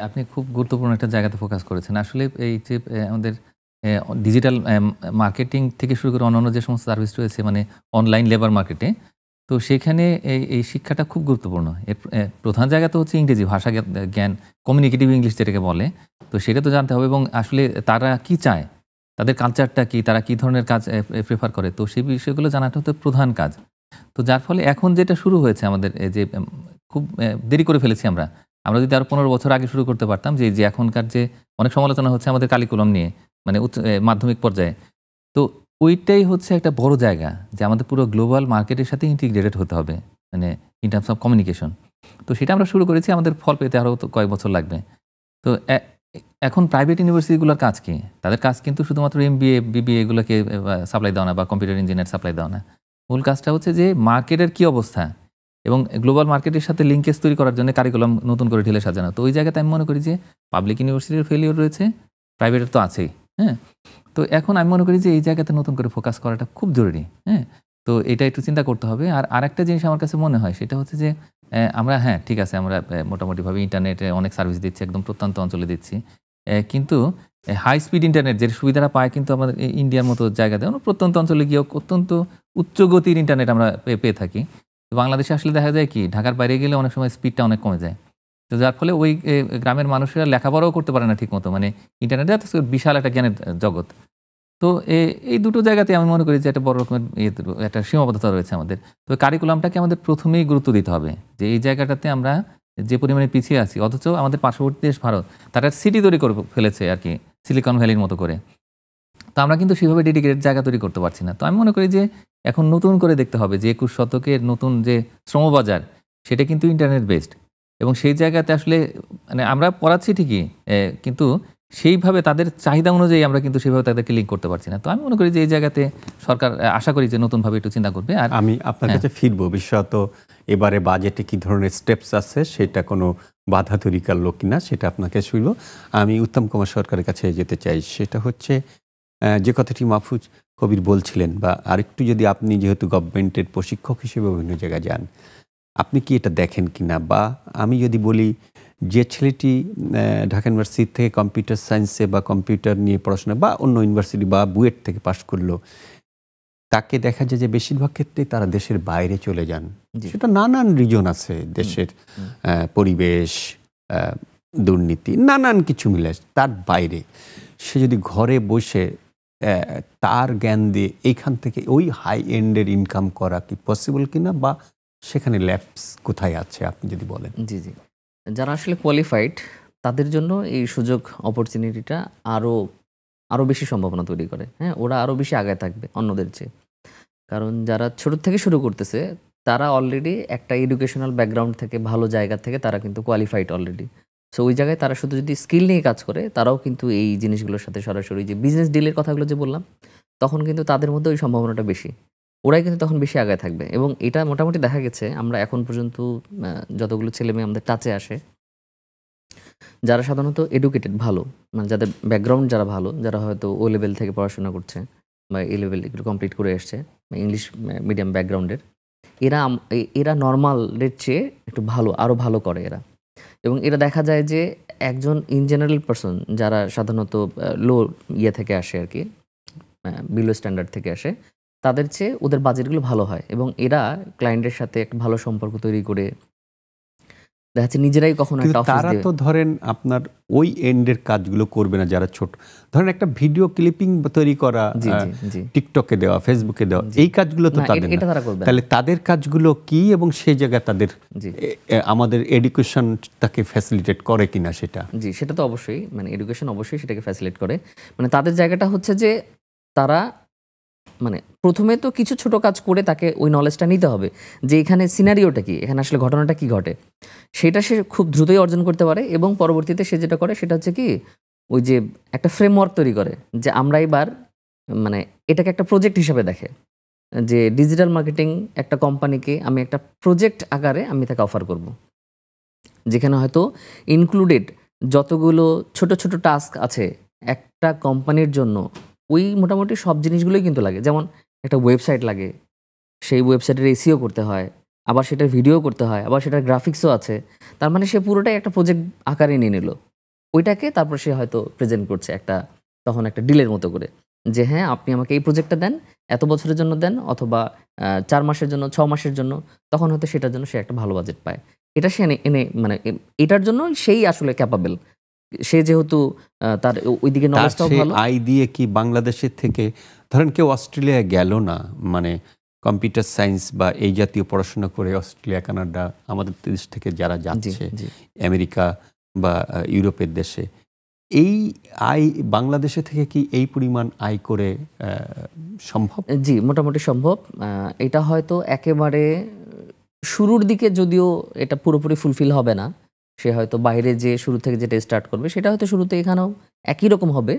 আপনি খুব গুরুত্বপূর্ণ একটা জায়গাতে ফোকাস করেছেন। আসলে এই যে আমাদের ডিজিটাল মার্কেটিং থেকে শুরু করে অন্যান্য যে সমস্ত সার্ভিস রয়েছে, মানে অনলাইন লেবার মার্কেটে, তো সেখানে এই শিক্ষাটা খুব গুরুত্বপূর্ণ। এর প্রধান জায়গা তো হচ্ছে ইংরেজি ভাষা জ্ঞান, কমিউনিকেটিভ ইংলিশ যেটাকে বলে, তো সেটা তো জানতে হবে। এবং আসলে তারা কি চায়, তাদের কালচারটা কি, তারা কি ধরনের কাজ প্রেফার করে, তো সেই বিষয়গুলো জানাটা হচ্ছে প্রধান কাজ। তো যার ফলে এখন যেটা শুরু হয়েছে আমাদের, যে খুব দেরি করে ফেলেছি আমরা যদি আরো 15 বছর আগে শুরু করতে পারতাম, যে এখনকার যে অনেক সমালোচনা হচ্ছে আমাদের কারিকুলাম নিয়ে, মানে মাধ্যমিক পর্যায়ে, তো ওইটাই হচ্ছে একটা বড় জায়গা যে আমাদের পুরো গ্লোবাল মার্কেটের সাথে ইন্টিগ্রেটেড হতে হবে, মানে ইন টার্মস অফ কমিউনিকেশন। তো সেটা আমরা শুরু করেছি, আমাদের ফল পেতে আরও কয়েক বছর লাগবে। তো এখন প্রাইভেট ইউনিভার্সিটিগুলোর কাজ কি? তাদের কাজ কিন্তু শুধুমাত্র MBA, BBA এগুলোকে সাপ্লাই দেওয়া না, বা কম্পিউটার ইঞ্জিনিয়ার সাপ্লাই দেওয়া না। মূল কাজটা হচ্ছে যে মার্কেটের কি অবস্থা এবং গ্লোবাল মার্কেটের সাথে লিঙ্কেজ তৈরি করার জন্য কারিকুলাম নতুন করে ঢেলে সাজানো। তো ওই জায়গাতে আমি মনে করি যে পাবলিক ইউনিভার্সিটির ফেলিওর রয়েছে, প্রাইভেটের তো আছেই। হ্যাঁ, তো এখন আমি মনে করি যে এই জায়গাতে নতুন করে ফোকাস করাটা খুব জরুরি। হ্যাঁ, তো এটা একটু চিন্তা করতে হবে। আর আরেকটা জিনিস আমার কাছে মনে হয়, সেটা হচ্ছে যে আমরা, হ্যাঁ ঠিক আছে, আমরা মোটামুটিভাবে ইন্টারনেটে অনেক সার্ভিস দিচ্ছি, একদম প্রত্যন্ত অঞ্চলে দিচ্ছি, কিন্তু হাই স্পিড ইন্টারনেট যে সুবিধাটা পায় কিন্তু আমাদের ইন্ডিয়ার মতো জায়গাতে প্রত্যন্ত অঞ্চলে গিয়েও অত্যন্ত উচ্চ গতির ইন্টারনেট আমরা পেয়ে থাকি। বাংলাদেশে আসলে দেখা যায় কি, ঢাকার বাইরে গেলে অনেক সময় স্পিডটা অনেক কমে যায়। তো যার ফলে ওই গ্রামের মানুষেরা লেখাপড়াও করতে পারে না ঠিক মতো, মানে ইন্টারনেটে বিশাল একটা জ্ঞানের জগৎ। তো এই দুটো জায়গাতে আমি মনে করি যে একটা বড় রকমের একটা সীমাবদ্ধতা রয়েছে আমাদের। তো কারিকুলামটাকে আমাদের প্রথমেই গুরুত্ব দিতে হবে যে এই জায়গাটাতে আমরা যে পরিমাণে পিছিয়ে আছি, অথচ আমাদের পার্শ্ববর্তী দেশ ভারত তারা সিটি তৈরি করে ফেলেছে আর কি, সিলিকন ভ্যালির মতো করে। তো আমরা কিন্তু সেভাবে ডেডিকেটেড জায়গা তৈরি করতে পারছি না। তো আমি মনে করি যে এখন নতুন করে দেখতে হবে যে 21 শতকের নতুন যে শ্রমবাজার, সেটা কিন্তু ইন্টারনেট বেসড, এবং সেই জায়গাতে আসলে মানে আমরা পড়াচ্ছি ঠিকই, কিন্তু সেইভাবে তাদের চাহিদা অনুযায়ী আমরা কিন্তু সেভাবে তাদেরকে লিঙ্ক করতে পারছি না। তো আমি মনে করি যে এই জায়গাতে সরকার আশা করি যে নতুনভাবে একটু চিন্তা করবে। আর আমি আপনার কাছে ফিরবো, বিশেষত এবারে বাজেটে কি ধরনের স্টেপস আছে, সেটা কোনো বাধা তৈরি করলো কিনা, সেটা আপনাকে শুনব। আমি উত্তম কুমার সরকারের কাছে যেতে চাই, সেটা হচ্ছে যে কথাটি মাহফুজ কবির বলছিলেন, বা আরেকটু যদি আপনি যেহেতু গভর্নমেন্টের প্রশিক্ষক হিসেবে বিভিন্ন জায়গায় যান, আপনি কি এটা দেখেন কিনা, বা আমি যদি বলি যে ছেলেটি ঢাকা ইউনিভার্সিটি থেকে কম্পিউটার সায়েন্সে বা কম্পিউটার নিয়ে পড়াশোনা বা অন্য ইউনিভার্সিটি বা বুয়েট থেকে পাশ করলো, তাকে দেখা যায় যে বেশিরভাগ ক্ষেত্রে তারা দেশের বাইরে চলে যান। সেটা নানান রিজন আছে, দেশের পরিবেশ, দুর্নীতি, নানান কিছু মিলে। তার বাইরে সে যদি ঘরে বসে তার জ্ঞান দিয়ে এইখান থেকে ওই হাই এন্ডের ইনকাম করা কি পসিবল কিনা, বা সেখানে ল্যাপস কোথায় আছে আপনি যদি বলেন। জি জি, যারা আসলে কোয়ালিফাইড তাদের জন্য এই সুযোগ অপরচুনিটিটা আরও বেশি সম্ভাবনা তৈরি করে। হ্যাঁ, ওরা আরও বেশি আগায় থাকবে অন্যদের চেয়ে। কারণ যারা ছোট থেকে শুরু করতেছে তারা অলরেডি একটা এডুকেশনাল ব্যাকগ্রাউন্ড থেকে, ভালো জায়গা থেকে তারা কিন্তু কোয়ালিফাইড অলরেডি। সো ওই জায়গায় তারা শুধু যদি স্কিল নিয়ে কাজ করে, তারাও কিন্তু এই জিনিসগুলোর সাথে সরাসরি, যে বিজনেস ডিলের কথাগুলো যে বললাম, তখন কিন্তু তাদের মধ্যে ওই সম্ভাবনাটা বেশি। ওরাই কিন্তু তখন বেশি আগায় থাকবে। এবং এটা মোটামুটি দেখা গেছে, আমরা এখন পর্যন্ত যতগুলো ছেলে মেয়ে আমাদের টাচে আসে, যারা সাধারণত এডুকেটেড ভালো, মানে যাদের ব্যাকগ্রাউন্ড যারা ভালো, যারা হয়তো ও লেভেল থেকে পড়াশোনা করছে বা এ লেভেল এগুলো কমপ্লিট করে এসছে, ইংলিশ মিডিয়াম ব্যাকগ্রাউন্ডের, এরা নর্মালের চেয়ে একটু ভালো, আরও ভালো করে এরা। এবং এটা দেখা যায় যে একজন ইন জেনারেল পারসন যারা সাধারণত লো থেকে আসে আর কি, বিলো স্ট্যান্ডার্ড থেকে আসে, তাদের চেয়ে ওদের বাজেটগুলো ভালো হয়। এবং এরা ক্লায়েন্টের সাথে একটা ভালো সম্পর্ক তৈরি করে দেখা যাচ্ছে নিজেরাই কখনো কিন্তু একটা অফিস তারা দিয়ে তো ধরেন আপনার ওই এন্ডের কাজগুলো করবে না যারা ছোট, ধরেন একটা ভিডিও ক্লিপিং তৈরি করা, জি জি জি টিকটকে দেওয়া, ফেসবুকে দেওয়া, এই কাজগুলো তো না, তাদের এটা না। তারা করবে না। তাহলে তাদের কাজগুলো কি এবং সেই জায়গায় তাদের জি আমাদের এডুকেশনটাকে ফ্যাসিলিটেট করে কিনা সেটা। জি সেটা তো অবশ্যই, মানে এডুকেশন অবশ্যই সেটাকে ফ্যাসিলিটেট করে। মানে তাদের জায়গাটা হচ্ছে যে তারা মানে প্রথমে তো কিছু ছোট কাজ করে তাকে ওই নলেজটা নিতে হবে যে এখানে সিনারিওটা কি, এখানে আসলে ঘটনাটা কি ঘটে, সেটা সে খুব দ্রুতই অর্জন করতে পারে। এবং পরবর্তীতে সে যেটা করে সেটা হচ্ছে কি, ওই যে একটা ফ্রেমওয়ার্ক তৈরি করে যে আমরা এবার মানে এটাকে একটা প্রজেক্ট হিসেবে দেখে যে ডিজিটাল মার্কেটিং একটা কোম্পানিকে আমি একটা প্রজেক্ট আকারে আমি তাকে অফার করব, যেখানে হয়তো ইনক্লুডেড যতগুলো ছোট ছোট টাস্ক আছে একটা কোম্পানির জন্য, ওই মোটামুটি সব জিনিসগুলোই কিন্তু লাগে। যেমন একটা ওয়েবসাইট লাগে, সেই ওয়েবসাইটের এসিও করতে হয়, আবার সেটার ভিডিও করতে হয়, আবার সেটার গ্রাফিক্সও আছে। তার মানে সে পুরোটাই একটা প্রজেক্ট আকারে নিয়ে নিল ওইটাকে, তারপর সে হয়তো প্রেজেন্ট করছে একটা, তখন একটা ডিলের মতো করে যে হ্যাঁ আপনি আমাকে এই প্রজেক্টটা দেন, এত বছরের জন্য দেন, অথবা 4 মাসের জন্য, 6 মাসের জন্য, তখন হয়তো সেটার জন্য সে একটা ভালো বাজেট পায়। এটা সে এনে এনে মানে এটার জন্য সেই আসলে ক্যাপাবেল, সে যেহেতু তার ওইদিকে তার নলেজটাও সেই ভালো। আয় দিয়ে কি বাংলাদেশের থেকে, ধরেন কেউ অস্ট্রেলিয়া গেল না, মানে কম্পিউটার সায়েন্স বা এই জাতীয় পড়াশোনা করে অস্ট্রেলিয়া, কানাডা, আমাদের দেশ থেকে যারা জি যাচ্ছে জি আমেরিকা বা ইউরোপের দেশে, এই আয় বাংলাদেশে থেকে কি এই পরিমাণ আয় করে সম্ভব? জি মোটামুটি সম্ভব। এটা হয়তো একেবারে শুরুর দিকে যদিও এটা পুরোপুরি ফুলফিল হবে না, সে হয়তো বাইরে যে শুরু থেকে যেটা স্টার্ট করবে সেটা হয়তো শুরুতে এখানেও একই রকম হবে,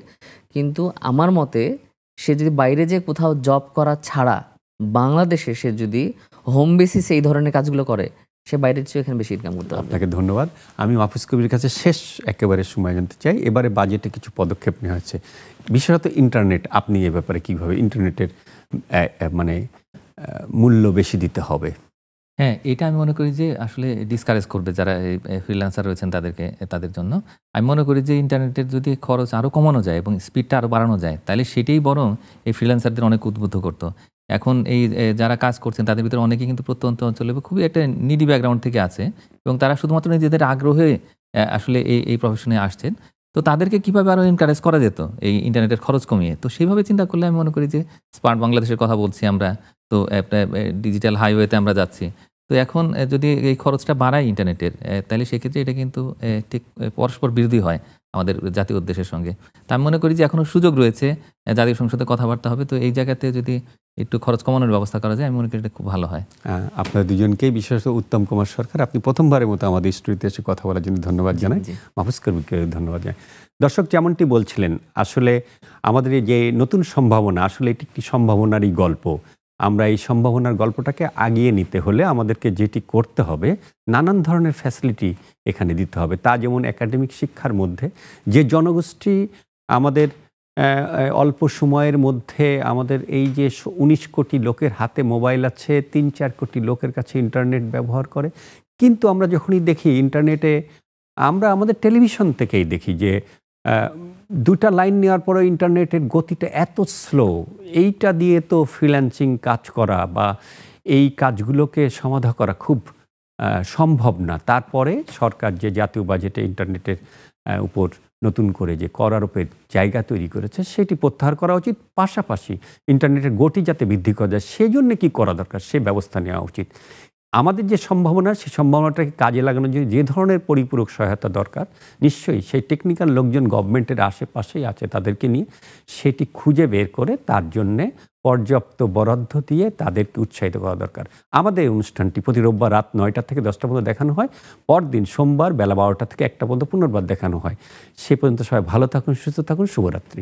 কিন্তু আমার মতে সে যদি বাইরে যে কোথাও জব করা ছাড়া বাংলাদেশে সে যদি হোম বেসিসে এই ধরনের কাজগুলো করে, সে বাইরের চেয়ে এখানে বেশি ইনকাম করতে পারবে। আপনাকে ধন্যবাদ। আমি মাহফুজ কবির কাছে শেষ একেবারে সময় জানতে চাই, এবারে বাজেটে কিছু পদক্ষেপ নেওয়া হয়েছে, বিশেষত ইন্টারনেট, আপনি এ ব্যাপারে কীভাবে ইন্টারনেটের মানে মূল্য বেশি দিতে হবে? হ্যাঁ, এটা আমি মনে করি যে আসলে ডিসকারেজ করবে যারা ফ্রিল্যান্সার রয়েছেন তাদের জন্য। আমি মনে করি যে ইন্টারনেটের যদি খরচ আরও কমানো যায় এবং স্পিডটা আরও বাড়ানো যায়, তাহলে সেটাই বরং এই ফ্রিল্যান্সারদের অনেক উদ্বুদ্ধ করতো। এখন এই যারা কাজ করছেন তাদের ভিতরে অনেকেই কিন্তু প্রত্যন্ত অঞ্চলে খুবই একটা নিডি ব্যাকগ্রাউন্ড থেকে আছে এবং তারা শুধুমাত্র নিজেদের আগ্রহে আসলে এই প্রফেশনে আসছেন। তো তাদেরকে কীভাবে আরও এনকারেজ করা যেত এই ইন্টারনেটের খরচ কমিয়ে, তো সেইভাবে চিন্তা করলে আমি মনে করি যে স্মার্ট বাংলাদেশের কথা বলছি আমরা, তো একটা ডিজিটাল হাইওয়েতে আমরা যাচ্ছি। তো এখন যদি এই খরচটা বাড়ায় ইন্টারনেটের, তাহলে সেক্ষেত্রে এটা কিন্তু ঠিক পরস্পর বিরোধী হয় আমাদের জাতীয় উদ্দেশ্যের সঙ্গে। তা আমি মনে করি যে এখনও সুযোগ রয়েছে, জাতীয় সংসদে কথাবার্তা হবে, তো এই জায়গাতে যদি একটু খরচ কমানোর ব্যবস্থা করা যায়, আমি মনে করি এটা খুব ভালো হয়। আপনার দুজনকেই, বিশেষত উত্তম কুমার সরকার, আপনি প্রথমবারের মতো আমাদের স্টুডিওতে এসে কথা বলার জন্য ধন্যবাদ জানাই। মাহফুজ কবিরকে ধন্যবাদ জানাই। দর্শক যেমনটি বলছিলেন, আসলে আমাদের এই যে নতুন সম্ভাবনা, আসলে এটি একটি সম্ভাবনারই গল্প। আমরা এই সম্ভাবনার গল্পটাকে আগিয়ে নিতে হলে আমাদেরকে যেটি করতে হবে, নানান ধরনের ফ্যাসিলিটি এখানে দিতে হবে। তা যেমন একাডেমিক শিক্ষার মধ্যে যে জনগোষ্ঠী আমাদের অল্প সময়ের মধ্যে, আমাদের এই যে 19 কোটি লোকের হাতে মোবাইল আছে, 3-4 কোটি লোকের কাছে ইন্টারনেট ব্যবহার করে, কিন্তু আমরা যখনই দেখি ইন্টারনেটে, আমরা আমাদের টেলিভিশন থেকেই দেখি যে 2টা লাইন নেওয়ার পরে ইন্টারনেটের গতিটা এত স্লো, এইটা দিয়ে তো ফ্রিল্যান্সিং কাজ করা বা এই কাজগুলোকে সমাধা করা খুব সম্ভব না। তারপরে সরকার যে জাতীয় বাজেটে ইন্টারনেটের উপর নতুন করে যে কর আরোপের জায়গা তৈরি করেছে, সেটি প্রত্যাহার করা উচিত। পাশাপাশি ইন্টারনেটের গতি যাতে বৃদ্ধি করা যায়, সেজন্য কি করা দরকার সে ব্যবস্থা নেওয়া উচিত। আমাদের যে সম্ভাবনা, সেই সম্ভাবনাটাকে কাজে লাগানোর জন্য যে ধরনের পরিপূরক সহায়তা দরকার, নিশ্চয়ই সেই টেকনিক্যাল লোকজন গভর্নমেন্টের আশেপাশেই আছে, তাদেরকে নিয়ে সেটি খুঁজে বের করে তার জন্যে পর্যাপ্ত বরাদ্দ দিয়ে তাদেরকে উৎসাহিত করা দরকার। আমাদের এই অনুষ্ঠানটি প্রতি রোববার রাত 9টা থেকে 10টা পর্যন্ত দেখানো হয়, পরদিন সোমবার বেলা 12টা থেকে 1টা পর্যন্ত পুনর্বার দেখানো হয়। সে পর্যন্ত সবাই ভালো থাকুন, সুস্থ থাকুন, শুভরাত্রি।